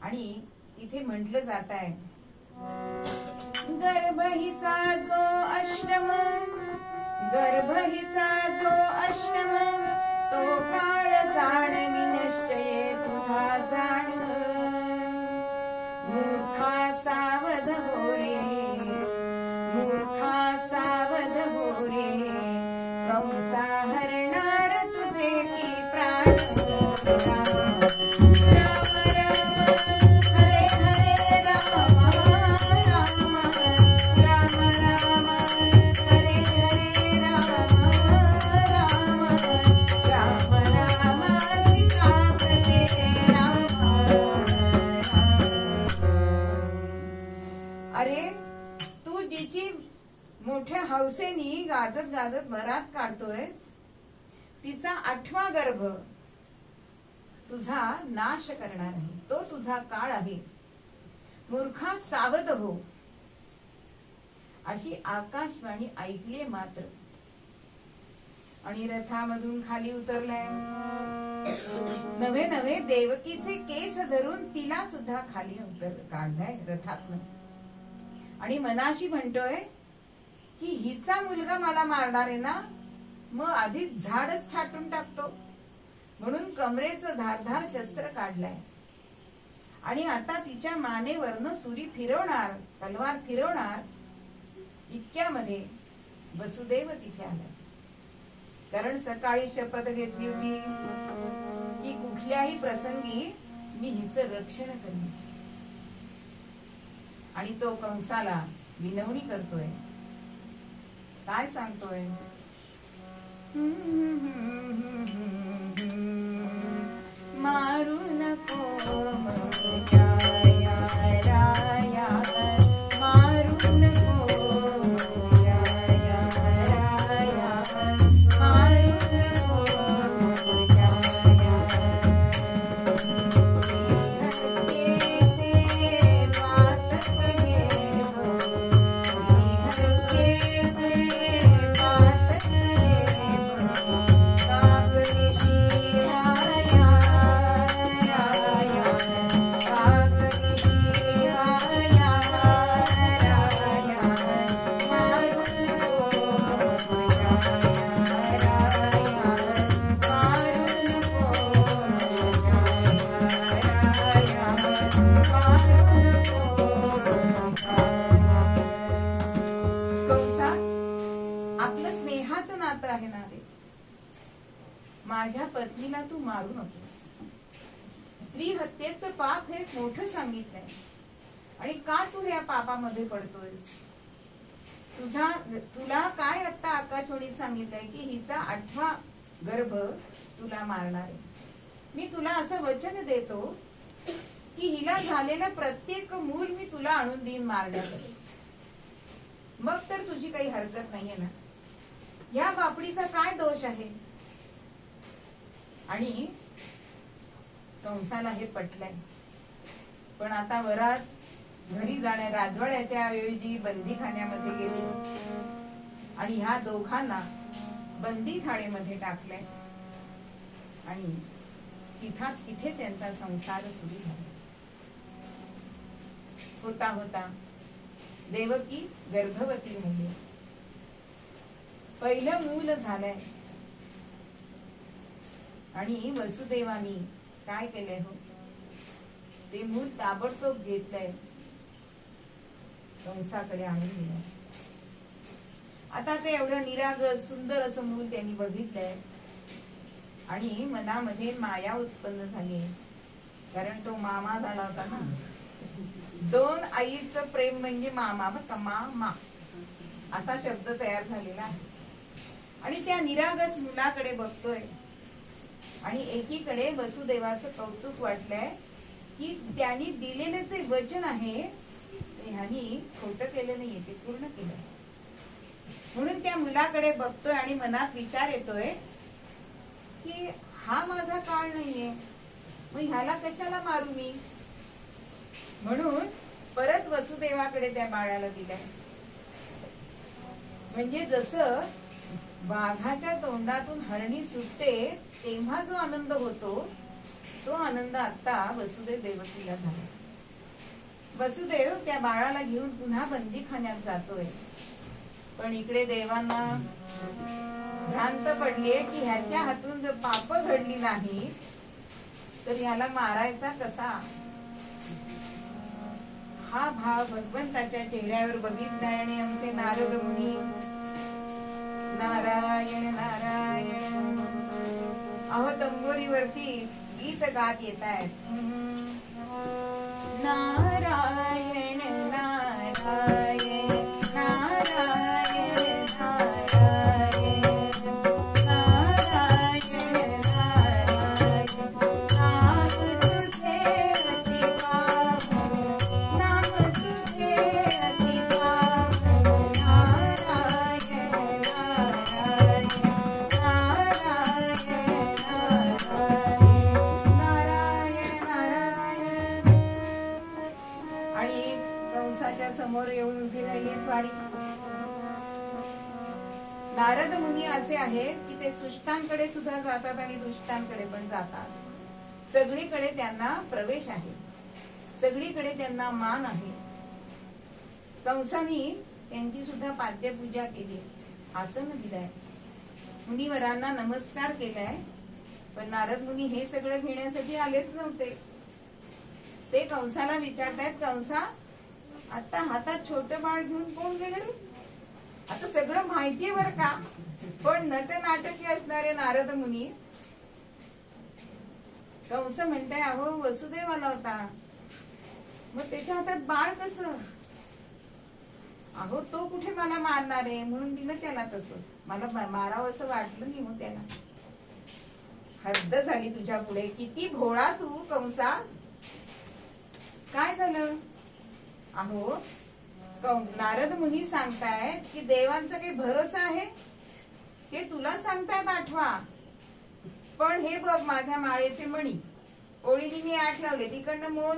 S2: आणि तिथे म्हटलं जात आहे गर्भहीचा जो अष्टम, गर्भहीचा जो अष्टम, तो काळ जाण विनश्चये तुझा जाण. मूर्खा सावध हो रे, मूर्खा सावध हो रे, कंसा हरणार तुझे की प्राण. अरे तू जिची मोठ्या हौसेनी गाजत गाजत वरात काढतोयस तिचा 8वा गर्भ तुझा नाश करणार आहे. तो तुझा काळ आहे. मूर्खा सावध हो. अशी आकाशवाणी ऐकली मात्र. आणि रथामधून खाली उतरलाय. नवे नवे देवकीचे केस धरून तिला सुद्धा खाली काढलाय रथातून. आणि मनाशी म्हणतोय की हिचा मुलगा मला मारणार आहे ना, मग आधीच झाडच छाटून टाकतो. म्हणून कमरेचं धारधार शस्त्र काढलाय. आणि आता तिच्या मानेवरनं सुरी फिरवणार, तलवार फिरवणार. इतक्यामध्ये वसुदेव तिथे आला. कारण सकाळी शपथ घेतली होती की कुठल्याही प्रसंगी मी हिचं रक्षण करीन. आणि तो कंसाला विनवणी करतोय. काय सांगतोय. मारू नको राया राया, मारू नको राया राया, मारू नको राया. श्रीहरीचे पातक हे हो, श्रीहरीचे पातक माझ्या पत्नीला तू मारू नकोस. स्त्री हत्येचं पाप हे मोठं सांगितलंय आणि का तू या पापामध्ये पडतोयस? तुला काय आता आकाशवाणीत सांगितलंय की हिचा 8वा गर्भ तुला मारणार आहे. मी तुला असं वचन देतो की हिला झालेलं प्रत्येक मूल मी तुला आणून देईन मारण्यासाठी. मग तर तुझी काही हरकत नाहीये ना. या बापडीचा काय दोष आहे? आणि कंसाला हे पटलंय. पण आता वरात घरी जाण्या राजवाड्याच्या ऐवजी बंदीखान्यामध्ये गेली आणि ह्या दोघांना बंदीखानेमध्ये टाकलंय आणि तिथे त्यांचा संसार सुरू झाला. होता होता देवकी गर्भवती झाली. पहिलं मूल झालंय आणि वसुदेवानी काय केलंय हो, ते मूल ताबडतोब घेतलंय, कंसाकडे आणून दिलंय. आता ते एवढं निरागस सुंदर असं मूल त्यांनी बघितलंय आणि मनामध्ये माया उत्पन्न झाली. कारण तो मामा झाला होता ना. 2 आईचं प्रेम म्हणजे मामा, मामा असा शब्द तयार झालेला आहे. आणि त्या निरागस मुलाकडे बघतोय आणि एकीकडे वसुदेवाचं कौतुक वाटलंय की त्यांनी दिलेले जे वचन आहे ते ह्यांनी खोटं केलं नाहीये, ते पूर्ण केलंय. म्हणून त्या मुलाकडे बघतोय आणि मनात विचार येतोय की हा माझा काळ नाहीये, मग ह्याला कशाला मारू मी. म्हणून परत वसुदेवाकडे त्या बाळाला दिलंय. म्हणजे जसं वाघाच्या तोंडातून हरणी सुटते तेव्हा जो आनंद होतो तो आनंद आता वसुदेव देवकीला झाला. वसुदेव त्या बाळाला घेऊन पुन्हा बंदीखान्यात जातोय. पण इकडे देवांना भ्रांत पडलीये की ह्याच्या हातून जर पाप घडली नाही तर ह्याला मारायचा कसा. हा भाव भगवंताच्या चेहऱ्यावर बघितलाय आणि आमचे नारद मुनी नारायण नारायण अहो तंबोरीवरती गीत गात येत आहेत. नारायण नारायण नारायण नारायण नारायण नारायण नाम तुझे अति पावो नाम तुझे अति पावो नारायण नारायण नारायण नारायण नारायण. आणि कंसाच्या समोर येऊन उभी राहिली स्वारी. नारद मुनी असे आहेत की ते सुष्टांकडे सुद्धा जातात आणि दुष्टांकडे पण जातात. सगळीकडे त्यांना प्रवेश आहे, सगळीकडे त्यांना मान आहे. कंसानी त्यांची सुद्धा पाद्यपूजा केली, आसन दिलंय, मुनिवरांना नमस्कार केलाय. पण नारद मुनी हे सगळं घेण्यासाठी आलेच नव्हते. ते कंसाला विचारतायत, कंसा आता हातात छोटं बाळ घेऊन कोण गेले रे? आता सगळं माहितीये बर का, पण नटनाटकी असणारे नारद मुनी. कंस म्हणताय अहो वसुदेव आला होता, मग त्याच्या हातात बाळ कसं? अहो तो कुठे मला मारणार आहे म्हणून दिलं त्याला तसं, मला मारावं असं वाटलं नाही हो त्याला. हद्द झाली तुझ्या पुढे, किती भोळा तू कंसा. काय झालं? अहो नारद मुनी सांगतायत की देवांचा काही भरोसा आहे, हे तुला सांगतायत आठवा. पण हे बघ माझ्या माळेचे मणी, ओळीने मी 8 लावले, तिकडनं मोज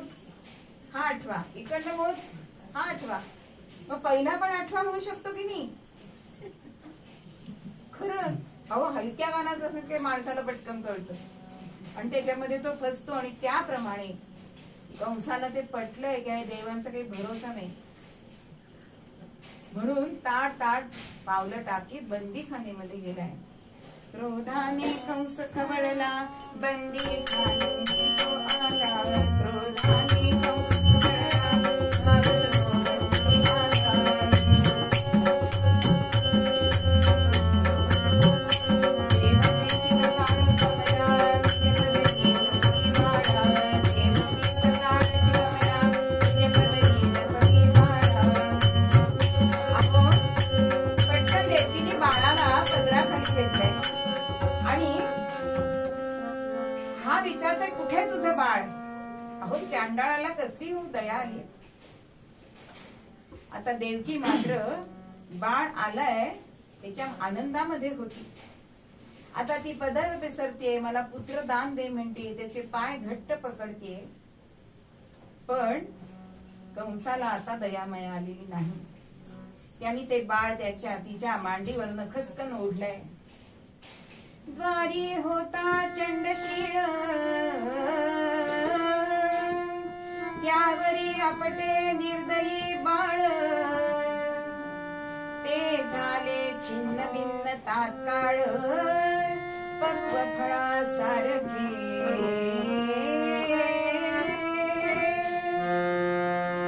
S2: हा 8वा, इकडनं मोज हा 8वा. मग पहिला पण 8वा होऊ शकतो की नाही? खरंच अहो हलक्या गाण्यात असं काही माणसाला पटकन कळतं आणि त्याच्यामध्ये तो फसतो. आणि त्याप्रमाणे कंसाला ते पटलंय की देवांचा काही भरोसा नाही. म्हणून ताट ताट पावलं टाकीत बंदीखानेमध्ये गेलाय. क्रोधाने कंस खवळला बंदीखाने तो आला, क्रोधाने कंस खवळला विचारताय कुठे तुझं बाळ? अहो चांडाळाला कसली हो दया आली. आता देवकी मात्र बाळ आलाय त्याच्या आनंदामध्ये होती. आता ती पदर पेसरते, मला पुत्रदान दे म्हणते, त्याचे पाय घट्ट पकडते. पण कंसाला आता दयामया आलेली नाही. त्यांनी ते बाळ तिच्या मांडीवरनं खसकन ओढलंय. द्वारी होता चंडशीळ त्यावरी आपटे निर्दयी बाळ. ते झाले छिन्न भिन्न तात्काळ पक्व फळासारखे.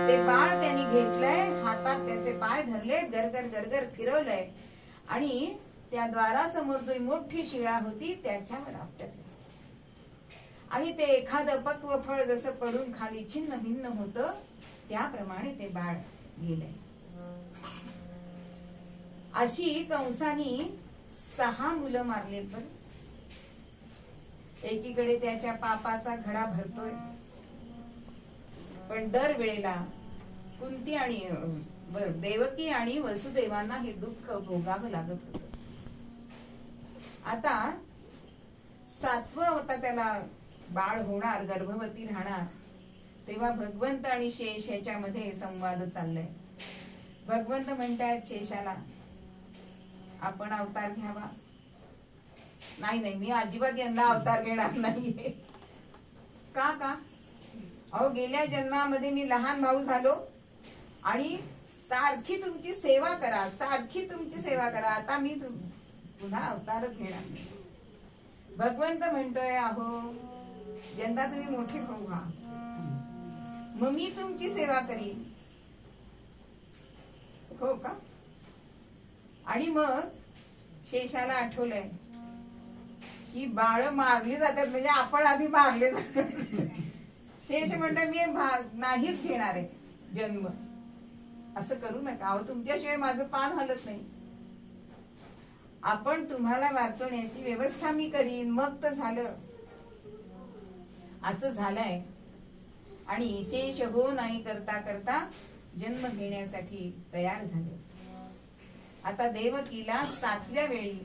S2: ते बाळ त्यांनी घेतलंय हातात, त्याचे पाय धरले, गरगर गरगर फिरवलंय आणि त्या द्वारासमोर जो मोठी शिळा होती त्याच्यावर आपटले. आणि ते एखादं पक्व फळ जसं पडून खाली छिन्न भिन्न होतं त्याप्रमाणे ते बाळ गेलंय. अशी कंसानी 6 मुलं मारले. पण एकीकडे त्याच्या पापाचा घडा भरतोय, पण दर वेळेला कुंती आणि देवकी आणि वसुदेवांना हे दुःख भोगावं लागत होतं. आता 7वं होता त्याला बाळ होणार, गर्भवती राहणार, तेव्हा भगवंत आणि शेष ह्याच्यामध्ये संवाद चाललाय. भगवंत म्हणतायत शेषाला आपण अवतार घ्यावा. नाही, मी अजिबात यंदा अवतार घेणार नाहीये. का? अहो गेल्या जन्मामध्ये मी लहान भाऊ झालो आणि सारखी तुमची सेवा करा, सारखी तुमची सेवा करा. आता मी पुन्हा अवतारच घेणार नाही. भगवंत म्हणतोय अहो यंदा तुम्ही मोठे भाऊ व्हा, मग मी तुमची सेवा करीन. हो का? आणि मग शेषाला आठवलंय की बाळ मारली जातात म्हणजे आपण आधी मारले जातात. शेष म्हणतोय मी नाहीच घेणार आहे जन्म. असं करू नका, अहो तुमच्याशिवाय माझं पान हलत नाही. आपण तुम्हाला वाचवण्याची व्यवस्था मी करीन, मग तर झालं. असं झालंय. आणि शेष हो नाही करता करता जन्म घेण्यासाठी तयार झाले. आता देवकीला 7व्या वेळी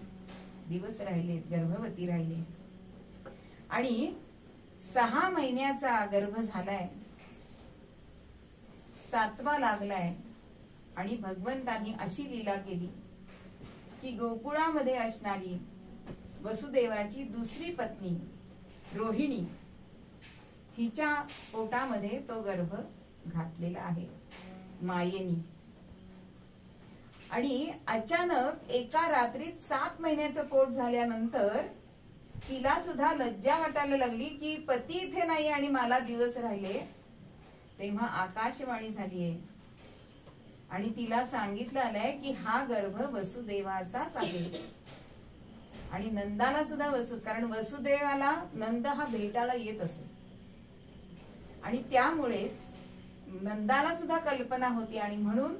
S2: दिवस राहिले, गर्भवती राहिले आणि 6 महिन्याचा गर्भ झालाय. 7वा लागलाय आणि भगवंतांनी अशी लीला केली की गोकुळामध्ये असणारी वसुदेवाची दुसरी पत्नी रोहिणी हिच्या पोटामध्ये तो गर्भ घातलेला आहे मायेनी. आणि अचानक एका रात्रीत 7 महिन्याचं पोट झाल्यानंतर तिला सुद्धा लज्जा वाटायला लागली की पती इथे नाही आणि मला दिवस राहिले. तेव्हा आकाशवाणी झालीये आणि तिला सांगितलं आलंय की हा गर्भ वसुदेवाचाच आहे. आणि नंदाला सुद्धा कारण वसुदेवाला नंद हा भेटायला येत असे आणि त्यामुळेच नंदाला सुद्धा कल्पना होती आणि म्हणून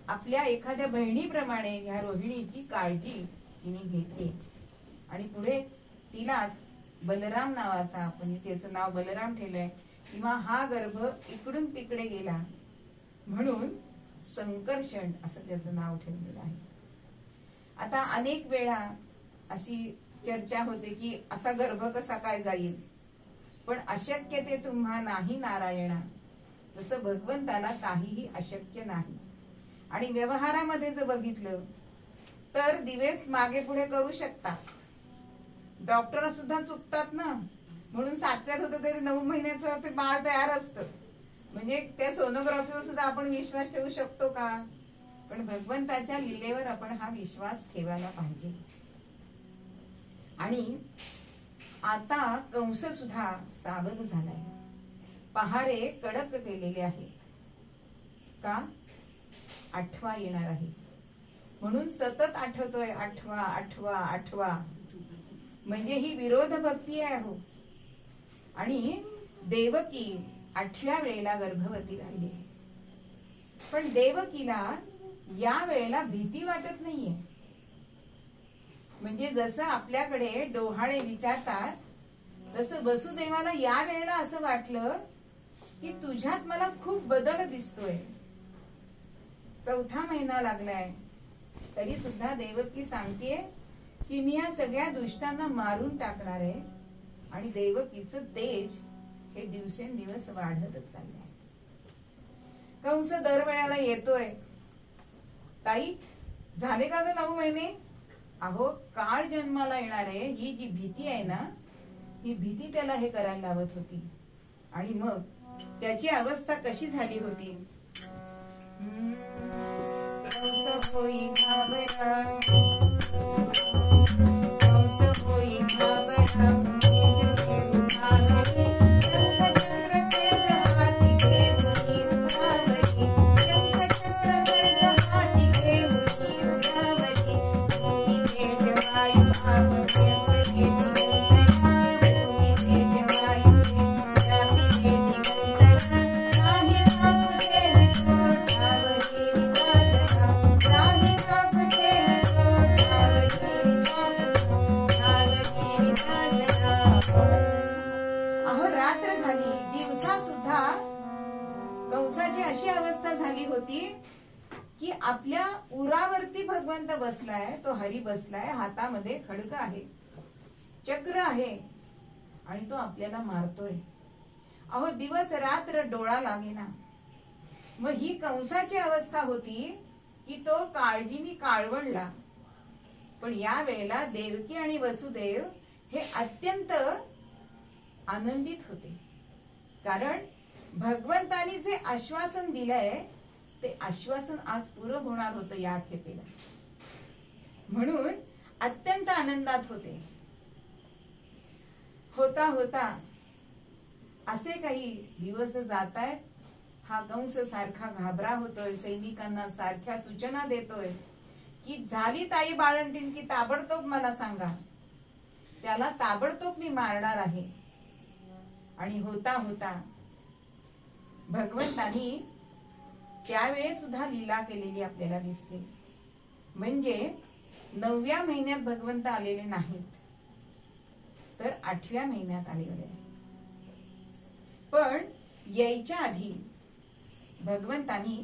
S2: आपल्या एखाद्या बहिणीप्रमाणे ह्या रोहिणीची काळजी तिने घेतली. आणि पुढे तिलाच बलराम नावाचा, आपण त्याचं नाव बलराम ठेवलंय, किंवा हा गर्भ इकडून तिकडे गेला म्हणून संकर्षण असं त्याचं नाव ठेवलेलं आहे. आता अनेक वेळा अशी चर्चा होते की असा गर्भ कसा काय जाईल, पण अशक्य ते तुम्हा नाही नारायणा. जसं भगवंताला काहीही अशक्य नाही. आणि व्यवहारामध्ये जर बघितलं तर दिवस मागे पुढे करू शकतात. डॉक्टर सुद्धा चुकतात ना, म्हणून 7व्यात होतं तरी 9 महिन्याचं ते बाळ तयार असतं. म्हणजे त्या सोनोग्राफीवर सुद्धा आपण विश्वास ठेवू शकतो का? पण भगवंताच्या लीलेवर आपण हा विश्वास ठेवायला पाहिजे. आणि आता कंस सुद्धा सावध झालाय. पहारे कडक केलेले आहे. का? 8वा येणार आहे म्हणून सतत आठवतोय 8वा 8वा 8वा. म्हणजे ही विरोध भक्ती आहे. हो. आणि देवकी 8व्या वेळेला गर्भवती राहिली. पण देवकीला या वेळेला भीती वाटत नाहीये. म्हणजे जसं आपल्याकडे डोहाळे विचारतात तसं वसुदेवाला या वेळेला असं वाटलं की तुझ्यात मला खूप बदल दिसतोय. 4था महिना लागलाय तरी सुद्धा देवकी सांगतेय की मी या सगळ्या दुष्टांना मारून टाकणार आहे. आणि देवकीचं तेज हे दिवसेंदिवस वाढतच चाललंय. कंस दरवेळेला येतोय, ताई झाले का ग 9 महिने? अहो काळ जन्माला येणार आहे ही जी भीती आहे ना, ही भीती त्याला हे करायला लावत होती. आणि मग त्याची अवस्था कशी झाली होती? कंस होई घाबरा, कंस होई घाबरा, अशी अवस्था झाली होती की आपल्या उरावरती भगवंत बसलाय, तो हरी बसलाय, हातामध्ये खड्ग आहे, चक्र आहे आणि तो आपल्याला मारतोय. अहो दिवस रात्र डोळा लागेना. मग ही कंसाची अवस्था होती की तो काळजीने काळवळला. पण या वेळेला देवकी आणि वसुदेव हे अत्यंत आनंदित होते. कारण भगवंतानी जे आश्वासन दिलंय ते आश्वासन आज पुरं होणार होतं या खेपेला. म्हणून अत्यंत आनंदात होते. होता होता असे काही दिवस जात आहेत. हा कंस सारखा घाबरा होतोय, सैनिकांना सारख्या सूचना देतोय की झाली ताई बाळंतीण की ताबडतोब मला सांगा, त्याला ताबडतोब मी मारणार आहे. आणि होता होता भगवंतानी त्यावेळेस सुद्धा लीला केलेली आपल्याला दिसते. म्हणजे 9व्या महिन्यात भगवंत आलेले नाहीत, तर 8व्या महिन्यात आलेले. पण यायच्या आधी भगवंतानी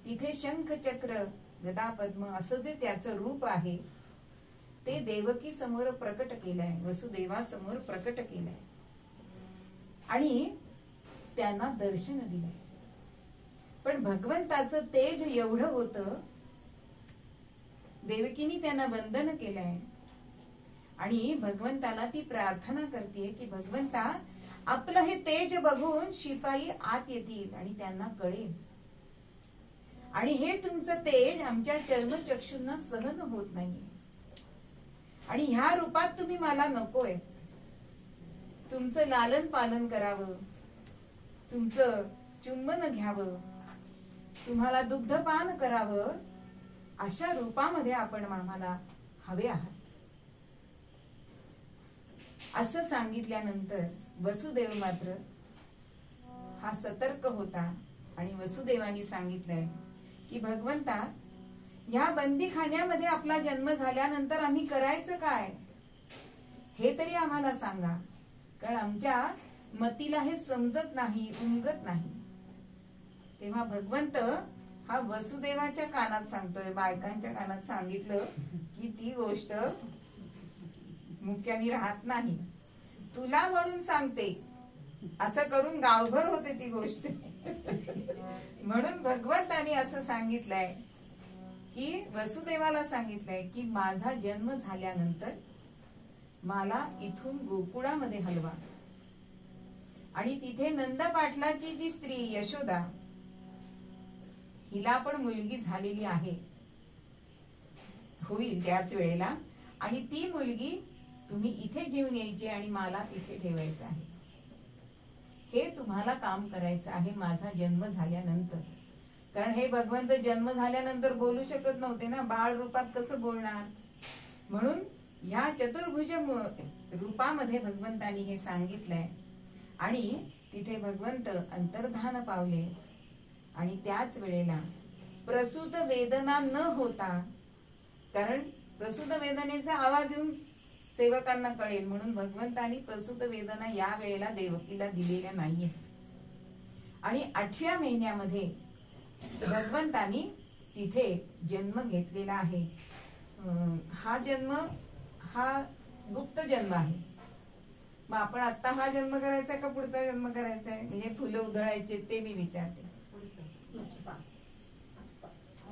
S2: तिथे शंख चक्र गदा पद्म असं जे त्याचं रूप आहे ते देवकी समोर प्रकट केलंय, वसुदेवा समोर प्रकट केलंय आणि त्यांना दर्शन दिलंय. पण भगवंताचं तेज एवढं होतं, देवकीनी त्यांना वंदन केलंय आणि भगवंताला ती प्रार्थना करते की भगवंता आपलं हे तेज बघून शिपाई आत येतील आणि त्यांना कळेल. आणि हे तुमचं तेज आमच्या चर्मचक्षूंना सहन होत नाहीये आणि ह्या रूपात तुम्ही मला नकोय. तुमचं लालन पालन करावं, तुमचं चुंबन घ्यावं, तुम्हाला दुग्धपान करावं, अशा रूपामध्ये आपण आम्हाला हवे आहात. असं सांगितल्यानंतर वसुदेव मात्र हा सतर्क होता आणि वसुदेवानी सांगितलंय की भगवंता या बंदीखान्यामध्ये आपला जन्म झाल्यानंतर आम्ही करायचं काय हे तरी आम्हाला सांगा, कारण आमच्या मतीला हे समजत नाही, उमगत नाही. तेव्हा भगवंत हा वसुदेवाच्या कानात सांगतोय, बायकांच्या कानात सांगितलं की ती गोष्ट मुख्यानी राहत नाही. तुला म्हणून सांगते, असं करून गावभर होते ती गोष्ट. म्हणून भगवंतानी असं सांगितलंय की वसुदेवाला सांगितलंय की माझा जन्म झाल्यानंतर मला इथून गोकुळामध्ये हलवा आणि तिथे नंद पाटलाची जी स्त्री यशोदा, हिला पण मुलगी झालेली आहे, होईल त्याच वेळेला, आणि ती मुलगी तुम्ही इथे घेऊन यायची आणि मला तिथे ठेवायचं आहे. हे तुम्हाला काम करायचं आहे माझा जन्म झाल्यानंतर. कारण हे भगवंत जन्म झाल्यानंतर बोलू शकत नव्हते ना, बाळ रूपात कसं बोलणार. म्हणून ह्या चतुर्भुज रूपामध्ये भगवंतानी हे सांगितलंय आणि तिथे भगवंत अंतर्धान पावले. आणि त्याच वेळेला प्रसूत वेदना न होता, कारण प्रसूत वेदनेचा आवाज येऊन सेवकांना कळेल म्हणून भगवंतानी प्रसूत वेदना या वेळेला देवकीला दिलेल्या नाहीये. आणि 8व्या महिन्यामध्ये भगवंतानी तिथे जन्म घेतलेला आहे. हा जन्म हा गुप्त जन्म आहे. मग आपण आता हा जन्म करायचा का पुढचा जन्म करायचा आहे? म्हणजे फुलं उधळायचे ते मी विचारते.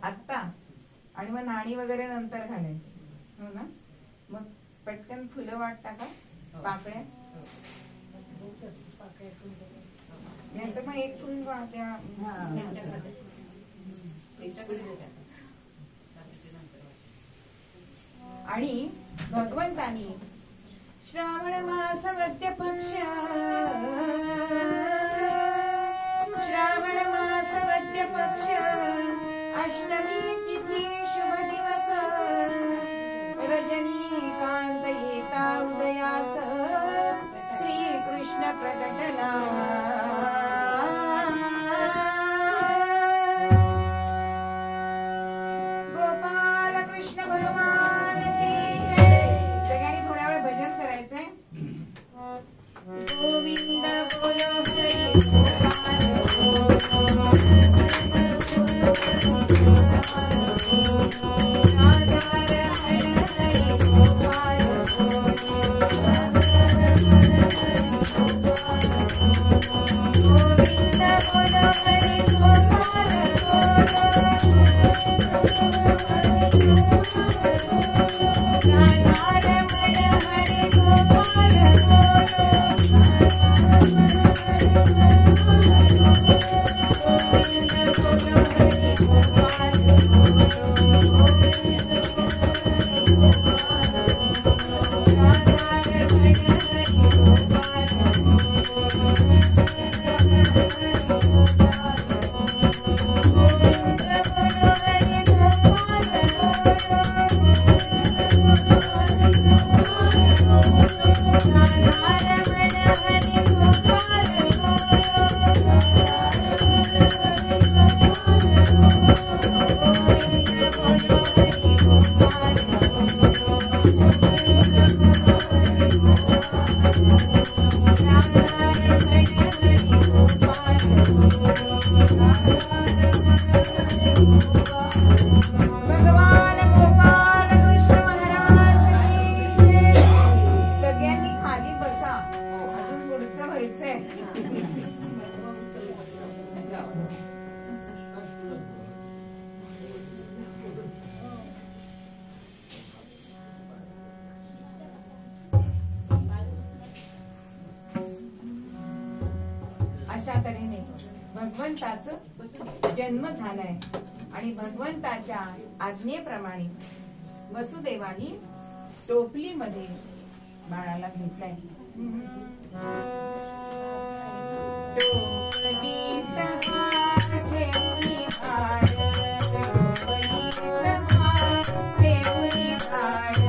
S2: आत्ता आणि मग नाणी वगैरे नंतर घालायची, हो ना? मग पटकन फुलं वाटता का? पाकळ्या नाही तर मग एक फुल वाट्या. आणि भगवंतानी श्रावण मास वद्य पक्ष, श्रावण मास वद्य पक्ष, अष्टमी तिथी शुभ दिवस, रजनीकांत येता उदयास, श्री कृष्ण प्रकटला. गोपाल कृष्ण भगवान की जय. सगळ्यांनी थोड्या वेळ भजन करायचंय. गोविंद बोलो हरी अशा तऱ्हेने भगवंताचा जन्म झालाय. आणि भगवंताच्या आज्ञेप्रमाणे वसुदेवानी टोपलीमध्ये बाळाला घेतलाय. टोपलीत हात ठेवली बाळ, टोपलीत हात ठेवली बाळ,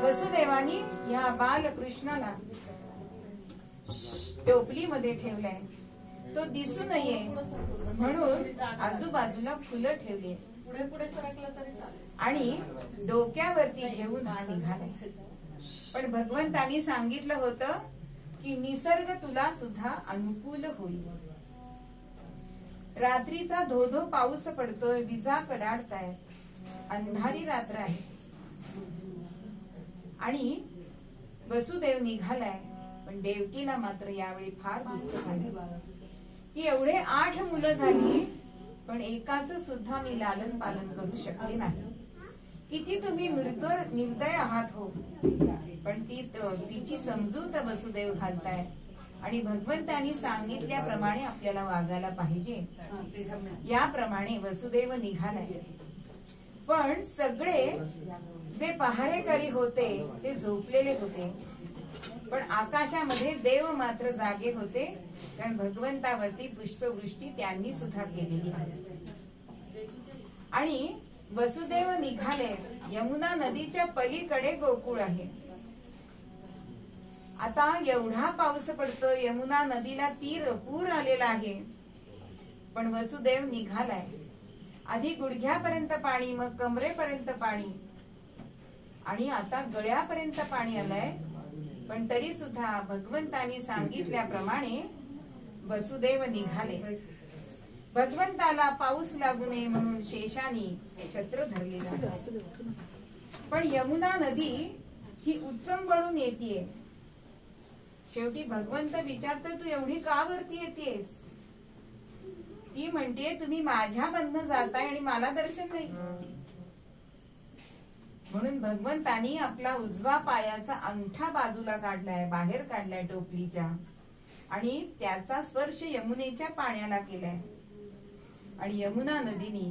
S2: वसुदेवानी या बालकृष्णाला टोपलीमध्ये ठेवलाय. तो दिसू नये म्हणून आजूबाजूला फुलं ठेवली
S1: पुढे पुढे सरकला तरी चालेल.
S2: आणि डोक्यावरती घेऊन हा निघालाय. पण भगवंतानी सांगितलं होतं की निसर्ग तुला सुद्धा अनुकूल होईल. रात्रीचा धोधो पाऊस पडतोय, विजा कडाडतायत, अंधारी रात्र आहे. आणि वसुदेव निघालाय. पण देवकीला मात्र यावेळी फार दुःख झालं की एवढे 8 मुलं झाली पण एकाच सुद्धा मी लालन पालन करू शकले नाही. किती तुम्ही निर्दय आहात हो. पण तिची समजूत वसुदेव घालताय. आणि भगवंतानी सांगितल्याप्रमाणे आपल्याला वागायला पाहिजे. याप्रमाणे वसुदेव निघालाय. पण सगळे जे पहारेकरी होते ते झोपलेले होते. पण आकाशामध्ये देव मात्र जागे होते, कारण भगवंतावरती पुष्पवृष्टी त्यांनी सुद्धा केलेली आहे. आणि वसुदेव निघाले. यमुना नदीच्या पलीकडे गोकुळ आहे. आता एवढा पाऊस पडतो, यमुना नदीला पूर आलेला आहे, पण वसुदेव निघालाय. आधी गुडघ्यापर्यंत पाणी, मग कमरेपर्यंत पाणी, आणि आता गळ्यापर्यंत पाणी आलंय. पण तरी सुद्धा भगवंतानी सांगितल्याप्रमाणे वसुदेव निघाले. भगवंताला पाऊस लागू नये म्हणून शेषानी छत्र धरलेला. पण यमुना नदी ही उच्चंबळून येतेय. शेवटी भगवंत विचारतोय, तू एवढी का वरती येतेस? ती म्हणते, तुम्ही माझ्या बंधन जाताय आणि मला दर्शन नाही. म्हणून भगवंतानी आपला उजवा पायाचा अंगठा बाजूला काढलाय, बाहेर काढलाय टोपलीच्या, आणि त्याचा स्पर्श यमुनेच्या पाण्याला केलाय. आणि यमुना नदीने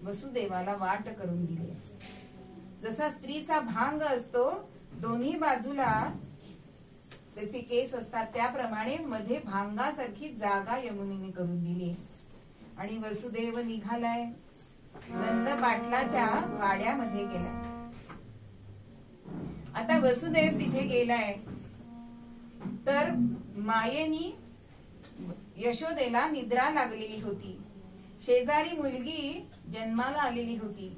S2: वसुदेवाला वाट करून दिली. जसा स्त्रीचा भांग असतो, दोन्ही बाजूला त्याचे केस असतात, त्याप्रमाणे मध्ये भांगासारखी जागा यमुनेने करून दिली. आणि वसुदेव निघालाय, नंद पाटलाच्या वाड्यामध्ये गेला. आता वसुदेव तिथे गेलाय, तर मायेनी यशोदेला निद्रा लागलेली होती. शेजारी मुलगी जन्माला आलेली होती.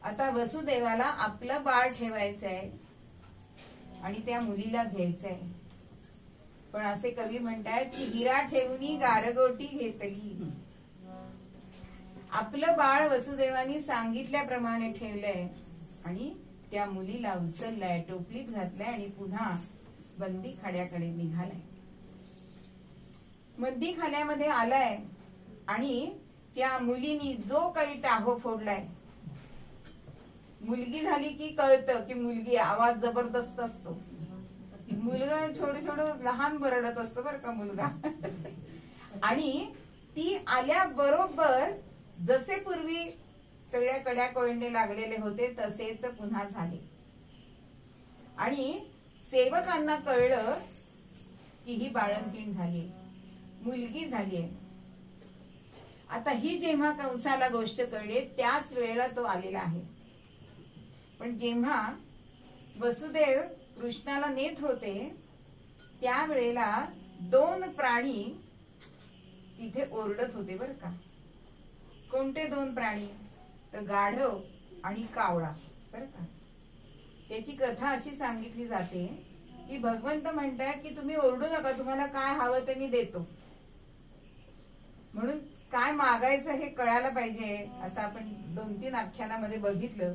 S2: आता वसुदेवाला आपलं बाळ ठेवायचंय आणि त्या मुलीला घ्यायचंय. पण असे कवी म्हणतायत की हिरा ठेवून गारगोटी घेतली. आपलं बाळ वसुदेवानी सांगितल्याप्रमाणे ठेवलंय आणि त्या मुलीला उचललाय, टोपलीत घातलाय आणि पुन्हा बंदी खाड्याकडे निघालाय. बंदी खाण्यामध्ये आलाय आणि त्या मुलीनी जो काही टाहो फोडलाय, मुलगी झाली की कळतं की मुलगी, आवाज जबरदस्त असतो. मुलगा छोड लहान बरडत असतो बरं का मुलगा. आणि ती आल्याबरोबर जसे पूर्वी सगळ्या कड्या कोयंडे लागलेले होते तसेच पुन्हा झाले. आणि सेवकांना कळलं की ही बाळंतीण झाली, मुलगी झालीये. आता ही जेव्हा कंसाला गोष्ट कळली, त्याच वेळेला तो आलेला आहे. पण जेव्हा वसुदेव कृष्णाला नेत होते, त्यावेळेला 2 प्राणी तिथे ओरडत होते बर का. कोणते 2 प्राणी? तर गाढव आणि कावळा बर का. त्याची कथा अशी सांगितली जाते की भगवंत म्हणतायत की तुम्ही ओरडू नका, तुम्हाला काय हवं ते मी देतो. म्हणून काय मागायचं हे कळायला पाहिजे, असं आपण 2-3 आख्यानामध्ये बघितलं.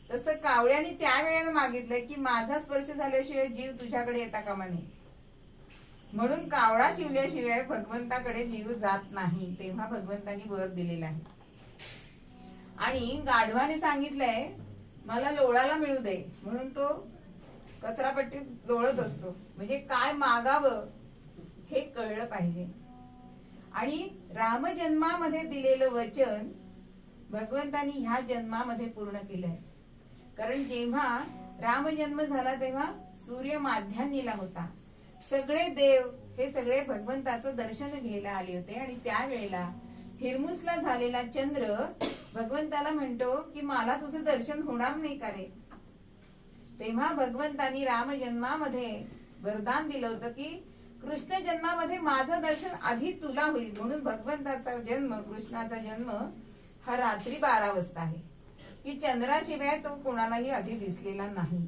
S2: तसं कावळ्याने त्यावेळेला मागितलंय की माझा स्पर्श झाल्याशिवाय जीव तुझ्याकडे येता कामा नये. म्हणून कावळा शिवल्याशिवाय भगवंताकडे जीव जात नाही. तेव्हा भगवंतानी वर दिलेला आहे. आणि गाढवाने सांगितलंय मला लोळाला मिळू दे, म्हणून तो कचरापट्टीत लोळत असतो. म्हणजे काय मागावं हे कळलं पाहिजे. आणि रामजन्मामध्ये दिलेलं वचन भगवंतानी ह्या जन्मामध्ये पूर्ण केलंय. कारण जेव्हा रामजन्म झाला तेव्हा सूर्य माध्यान्नीला होता. सगळे देव हे सगळे भगवंताचं दर्शन घ्यायला आले होते. आणि त्यावेळेला हिरमुसला झालेला चंद्र भगवंताला म्हणतो की मला तुझं दर्शन होणार नाही का रे. तेव्हा भगवंतानी रामजन्मामध्ये वरदान दिलं होतं की कृष्ण जन्मामध्ये माझं दर्शन आधी तुला होईल. म्हणून भगवंताचा जन्म, कृष्णाचा जन्म हा रात्री 12 वाजता आहे की चंद्राशिवाय तो कोणालाही आधी दिसलेला नाही.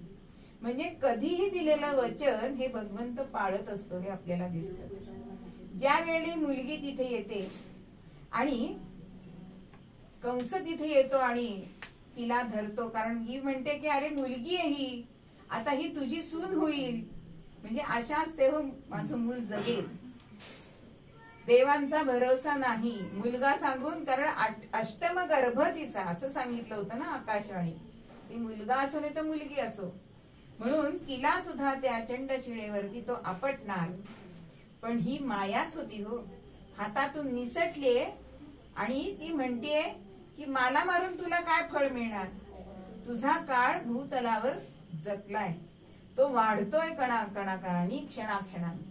S2: म्हणजे कधीही दिलेलं वचन हे भगवंत पाळत असतो हे आपल्याला दिसतं. ज्यावेळी मुलगी तिथे येते आणि कंस तिथे येतो आणि तिला धरतो, कारण ही म्हणते की अरे मुलगी आहे ही, आता ही तुझी सून होईल, म्हणजे आशा असते हो माझं मूल जगेल. देवांचा भरोसा नाही मुलगा सांगून, कारण अष्टम गर्भ तिचा असं सांगितलं होतं ना आकाशवाणी. ती मुलगा असो नाही तर मुलगी असो, म्हणून तिला सुद्धा त्या चंडशिळेवरती तो आपटणार. पण ही मायाच होती हो, हातातून निसटलीये. आणि ती म्हणतेय की मला मारून तुला काय फळ मिळणार, तुझा काळ भूतलावर जगलाय, तो वाढतोय कणाकणाने क्षणाक्षणाने.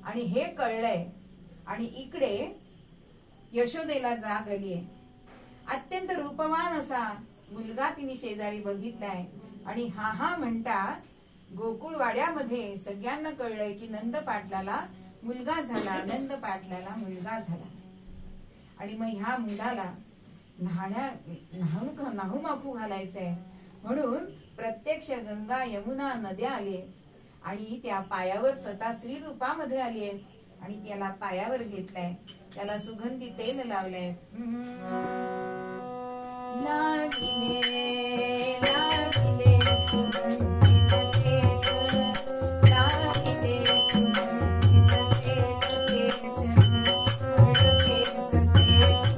S2: आणि हे कळलंय आणि इकडे यशोदेला जाग आलीये. अत्यंत रूपवान असा मुलगा तिने शेजारी बघितलाय आणि हा म्हणतात गोकुळवाड्यामध्ये सगळ्यांना कळलंय की नंद पाटलाला मुलगा झाला, नंद पाटलाला मुलगा झाला. आणि मग ह्या मुलाला न्हाऊ माफू घालायचंय म्हणून प्रत्यक्ष गंगा यमुना नद्या आले आणि त्या पायावर स्वतः स्त्री रूपामध्ये आली आहेत आणि त्याला पायावर घेतलाय, त्याला सुगंधी तेल लावलंय. लाविले लाविले सुगंधित तेल, लाविले सुगंधित तेल, केस केस लाविले सुगंधित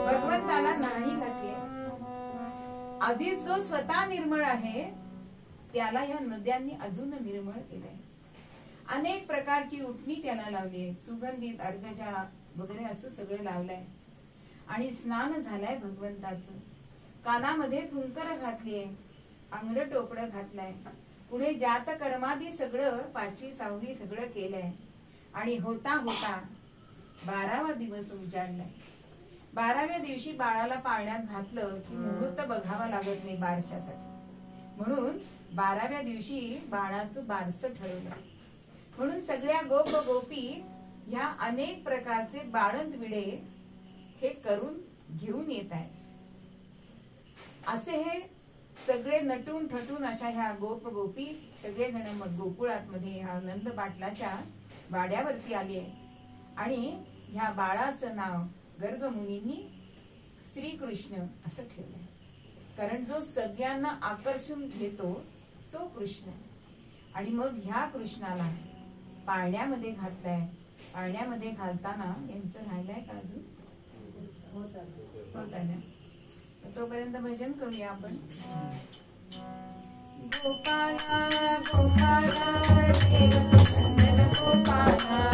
S2: भगवंताला नाणी घातली. आधीच जो स्वतः निर्मळ आहे त्याला या नद्यांनी अजून निर्मळ केलंय. अनेक प्रकारची उठणी त्याला लावली आहे, सुगंधित अर्घजा वगैरे असं सगळं लावलंय आणि स्नान झालंय भगवंताचं. कानामध्ये फुंकर घातलीये, अंगड टोपडं घातलंय, पुढे जात कर्मादी सगळं 5वी 6वी सगळं केलंय. आणि होता होता 12वा दिवस उजाडलाय. 12व्या दिवशी बाळाला पाळण्यात घातलं की मुहूर्त बघावा लागत नाही बारशासाठी, म्हणून 12व्या दिवशी बाळाचं बारस ठरवलं. म्हणून सगळ्या गोप गोपी ह्या अनेक प्रकारचे बाळंत विडे हे करून घेऊन येत आहे. असे हे सगळे नटून थटून अशा ह्या गोप गोपी सगळेजण मग गोकुळात मध्ये ह्या नंद पाटलाच्या वाड्यावरती आले आणि ह्या बाळाचं नाव गर्ग मुनींनी श्रीकृष्ण असं ठेवलंय. कारण जो सगळ्यांना आकर्षून घेतो तो कृष्ण. आणि मग ह्या कृष्णाला पाळण्यामध्ये घातलाय. पाळण्यामध्ये घालताना यांचं राहिलंय का अजून? होत आहे. तोपर्यंत भजन करूया आपण. गोपाला गोपाला देवनंदन गोपाला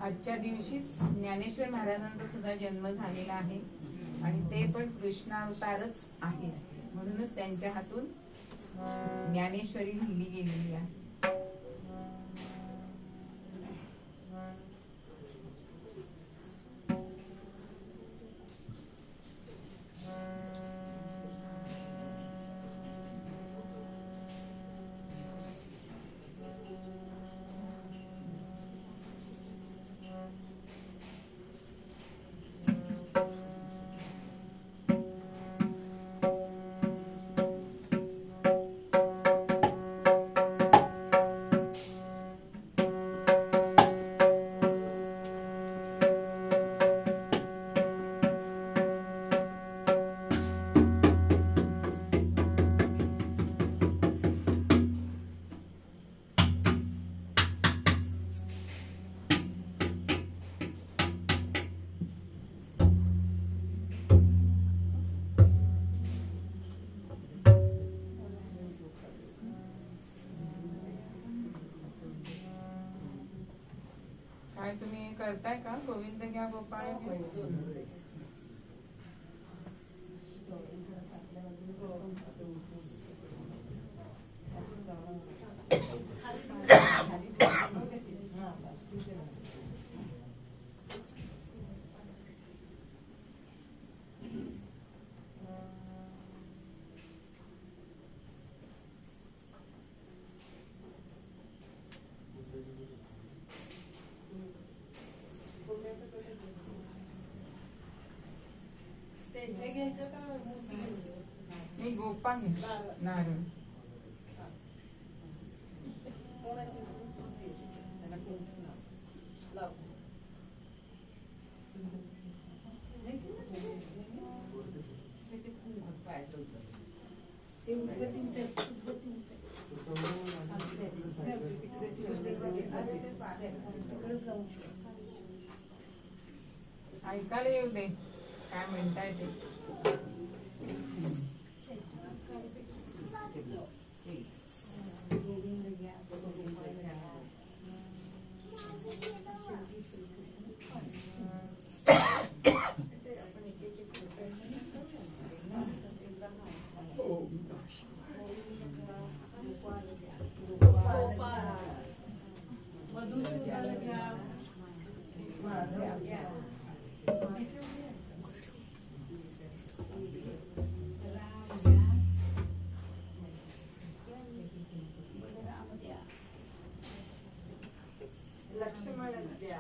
S2: आजच्या दिवशीच ज्ञानेश्वर महाराजांचा सुद्धा जन्म झालेला आहे आणि ते पण कृष्णावतारच आहे, म्हणूनच त्यांच्या हातून ज्ञानेश्वरी लिहिली गेलेली आहे. काय तुम्ही करताय का? गोविंद घ्या गोपाळ घ्या.
S1: ते हे घ्यायचं का मूर्ती घ्यायचं?
S2: नाही, गोपाळ घ्या. नारळ ऐकायला येऊ दे काय म्हणताय ते.
S1: मधुसूदन घ्या.
S3: लक्ष्मण द्या.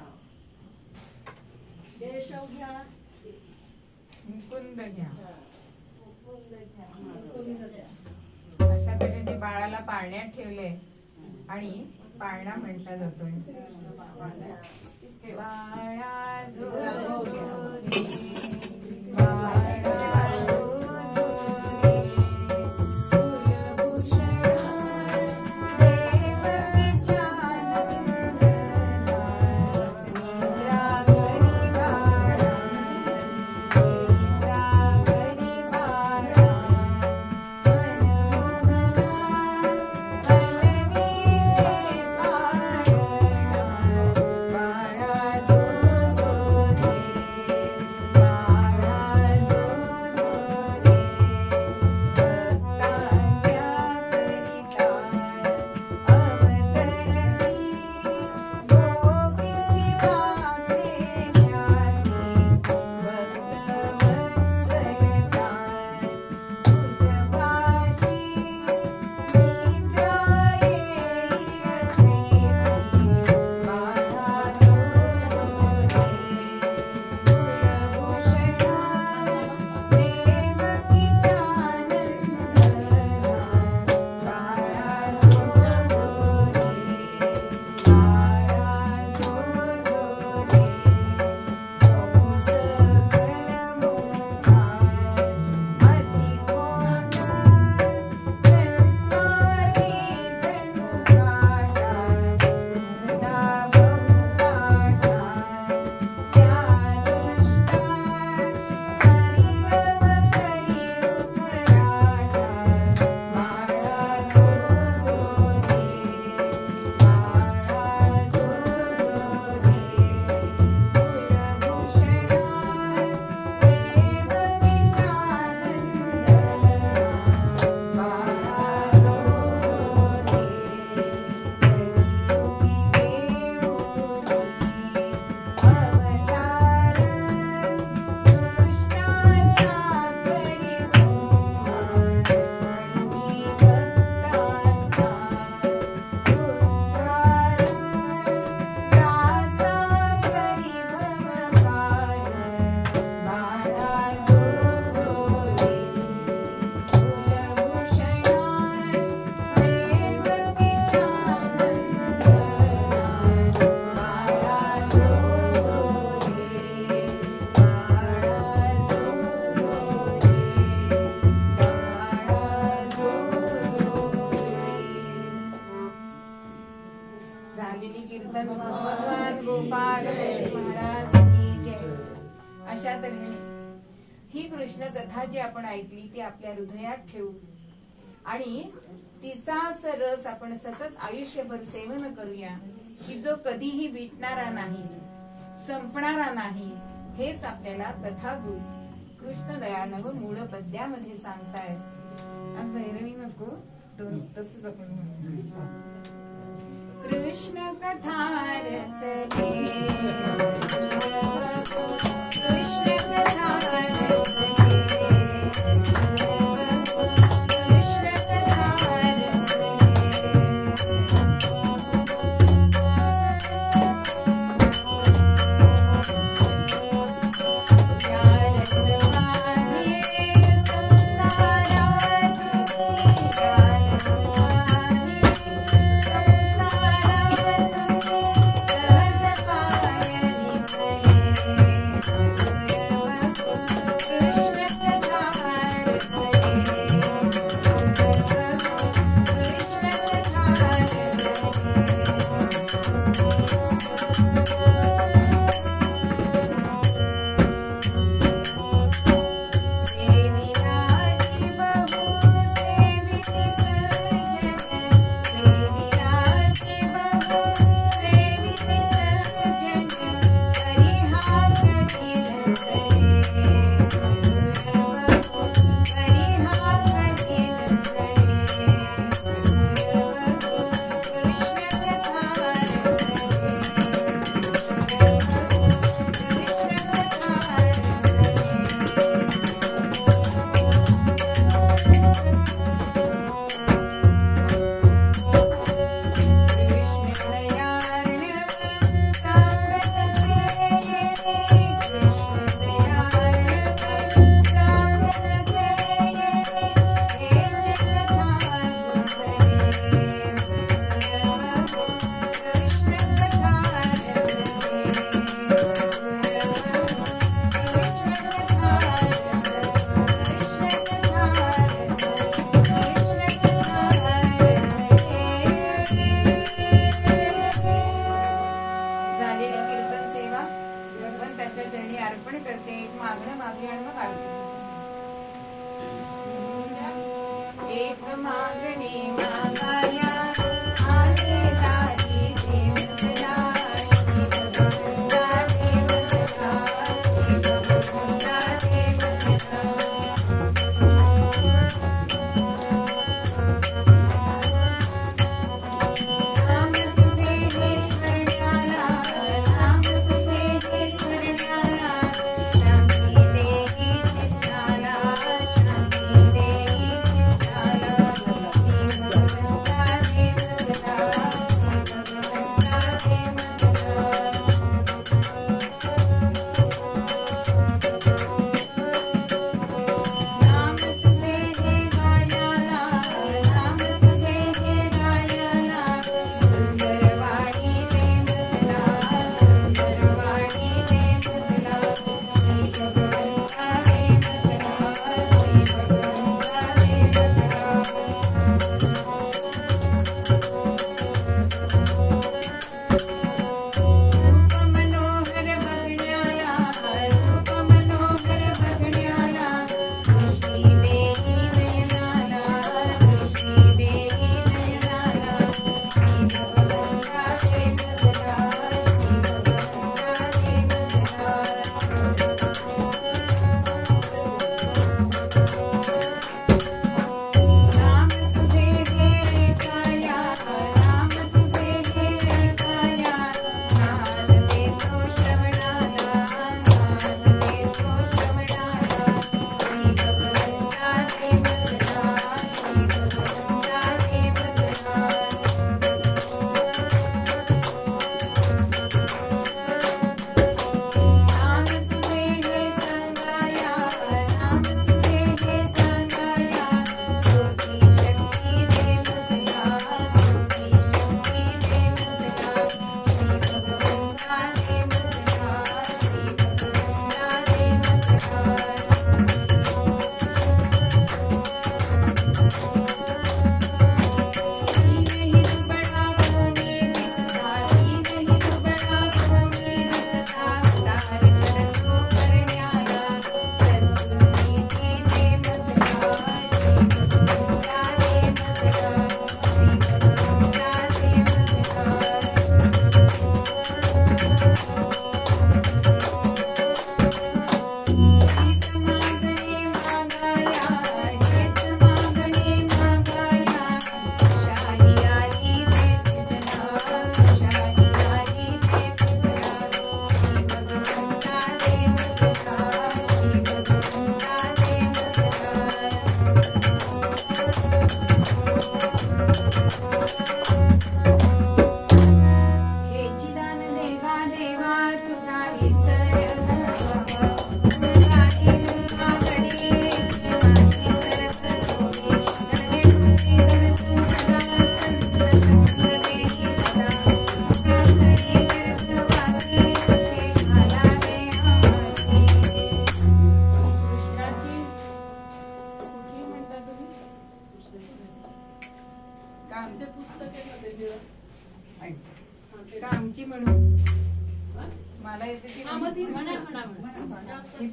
S1: केशव घ्या.
S2: मुकुंद घ्या.
S1: मुकुंद घ्या.
S2: अशा तऱ्हेने बाळाला पाळण्यात ठेवले आणि पाळणा म्हटला जातोय. बाळा जो अशा तऱ्हेने ही कृष्ण कथा जी आपण ऐकली ती आपल्या हृदयात ठेवू आणि तिचाच रस आपण सतत आयुष्यभर सेवन करूया की जो कधीही विटणारा नाही, संपणारा नाही. हेच आपल्याला कथागुज कृष्ण दयानव मूळ पद्यामध्ये सांगतायत. आज भैरवी नको, तसंच आपण म्हणू. कृष्ण कथा रसले, कृष्ण कथा रसले, कृष्ण कथा रसले.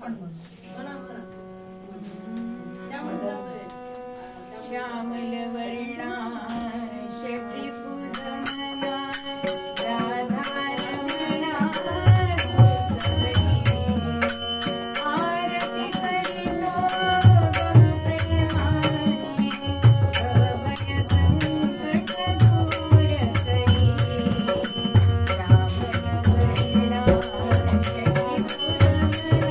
S1: म्हणा म्हणा त्या म्हणतात
S2: श्यामल वर्णा शबरी पूजना राधा रमणा आरती करितो प्रेमाने भय संकट दूर करी श्यामल वर्णा शबरी पूजना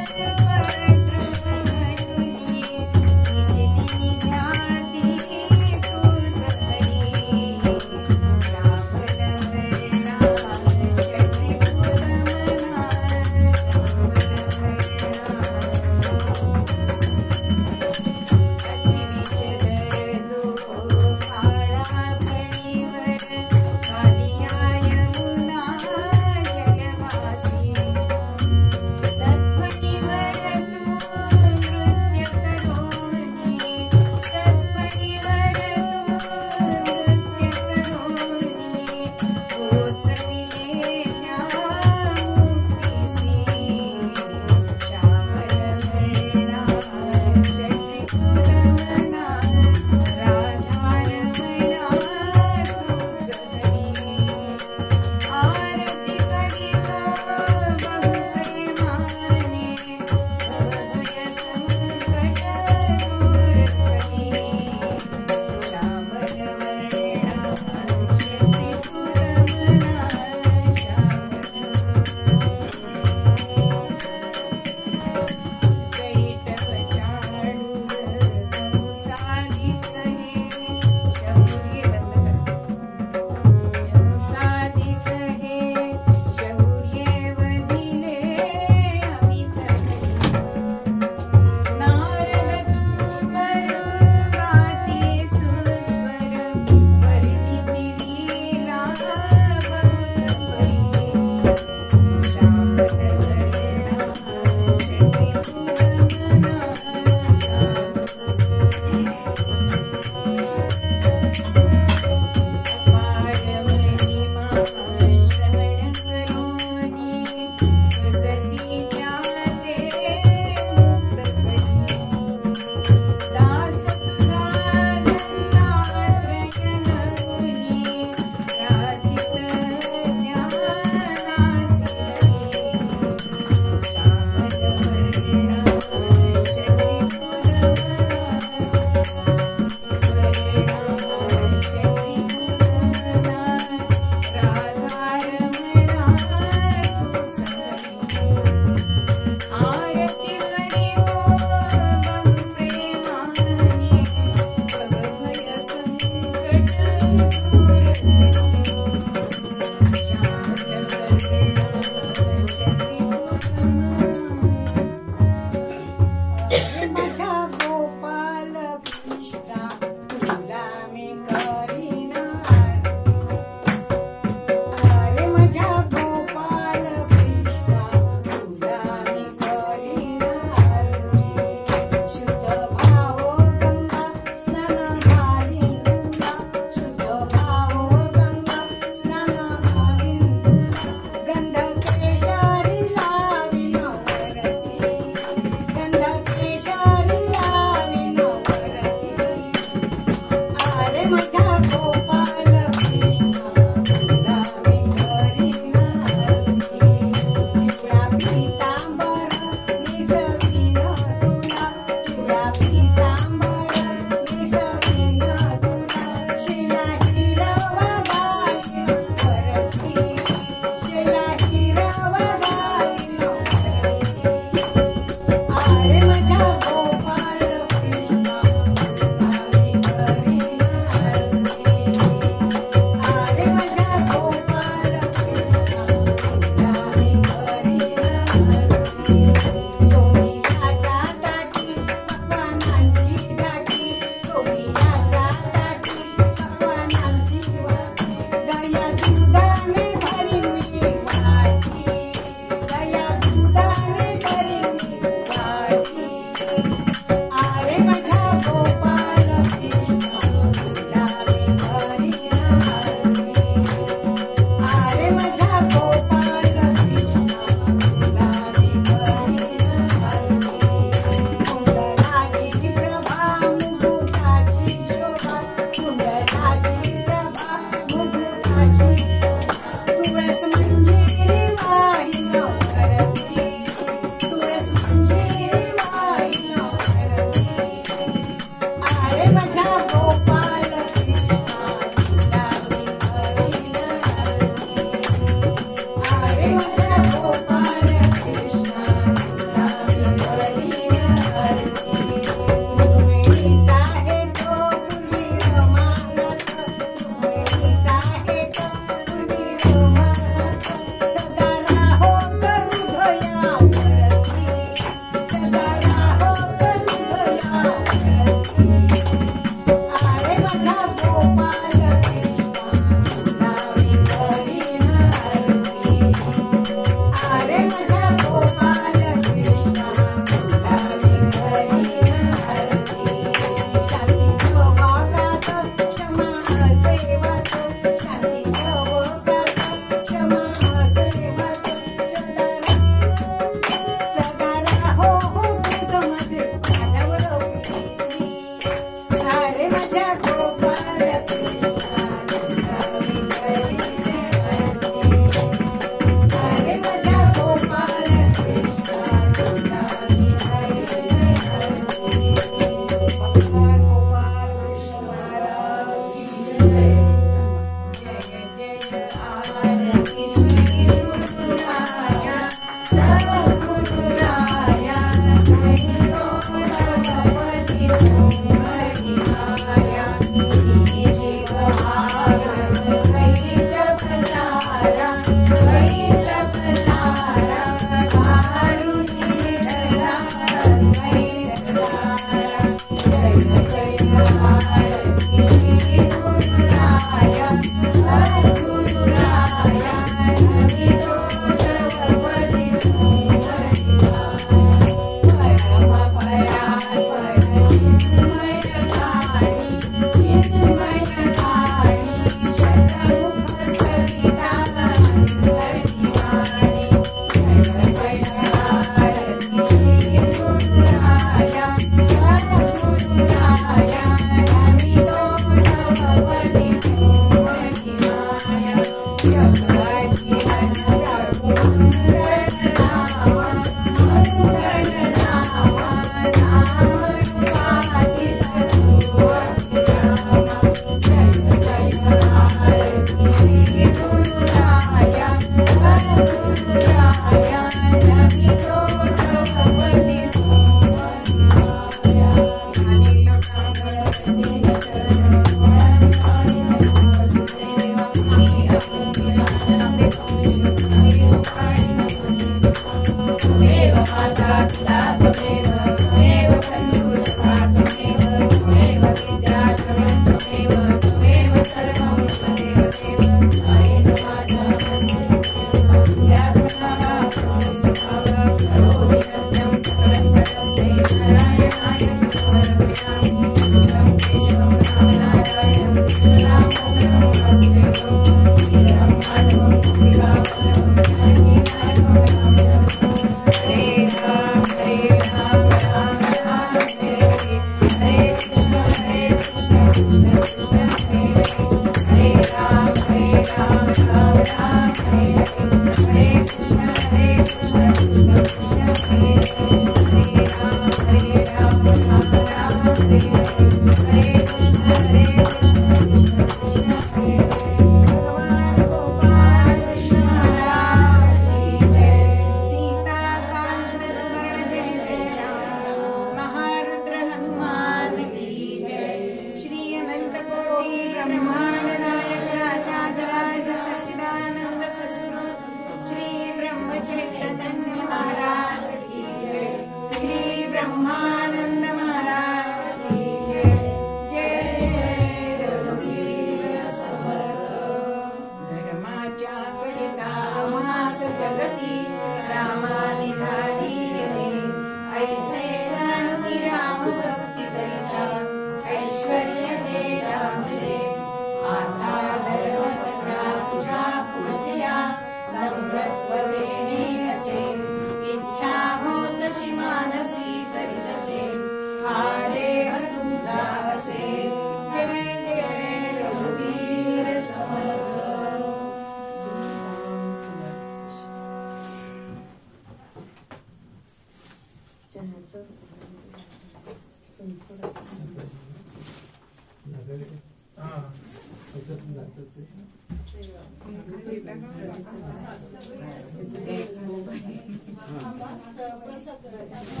S1: प्रसाद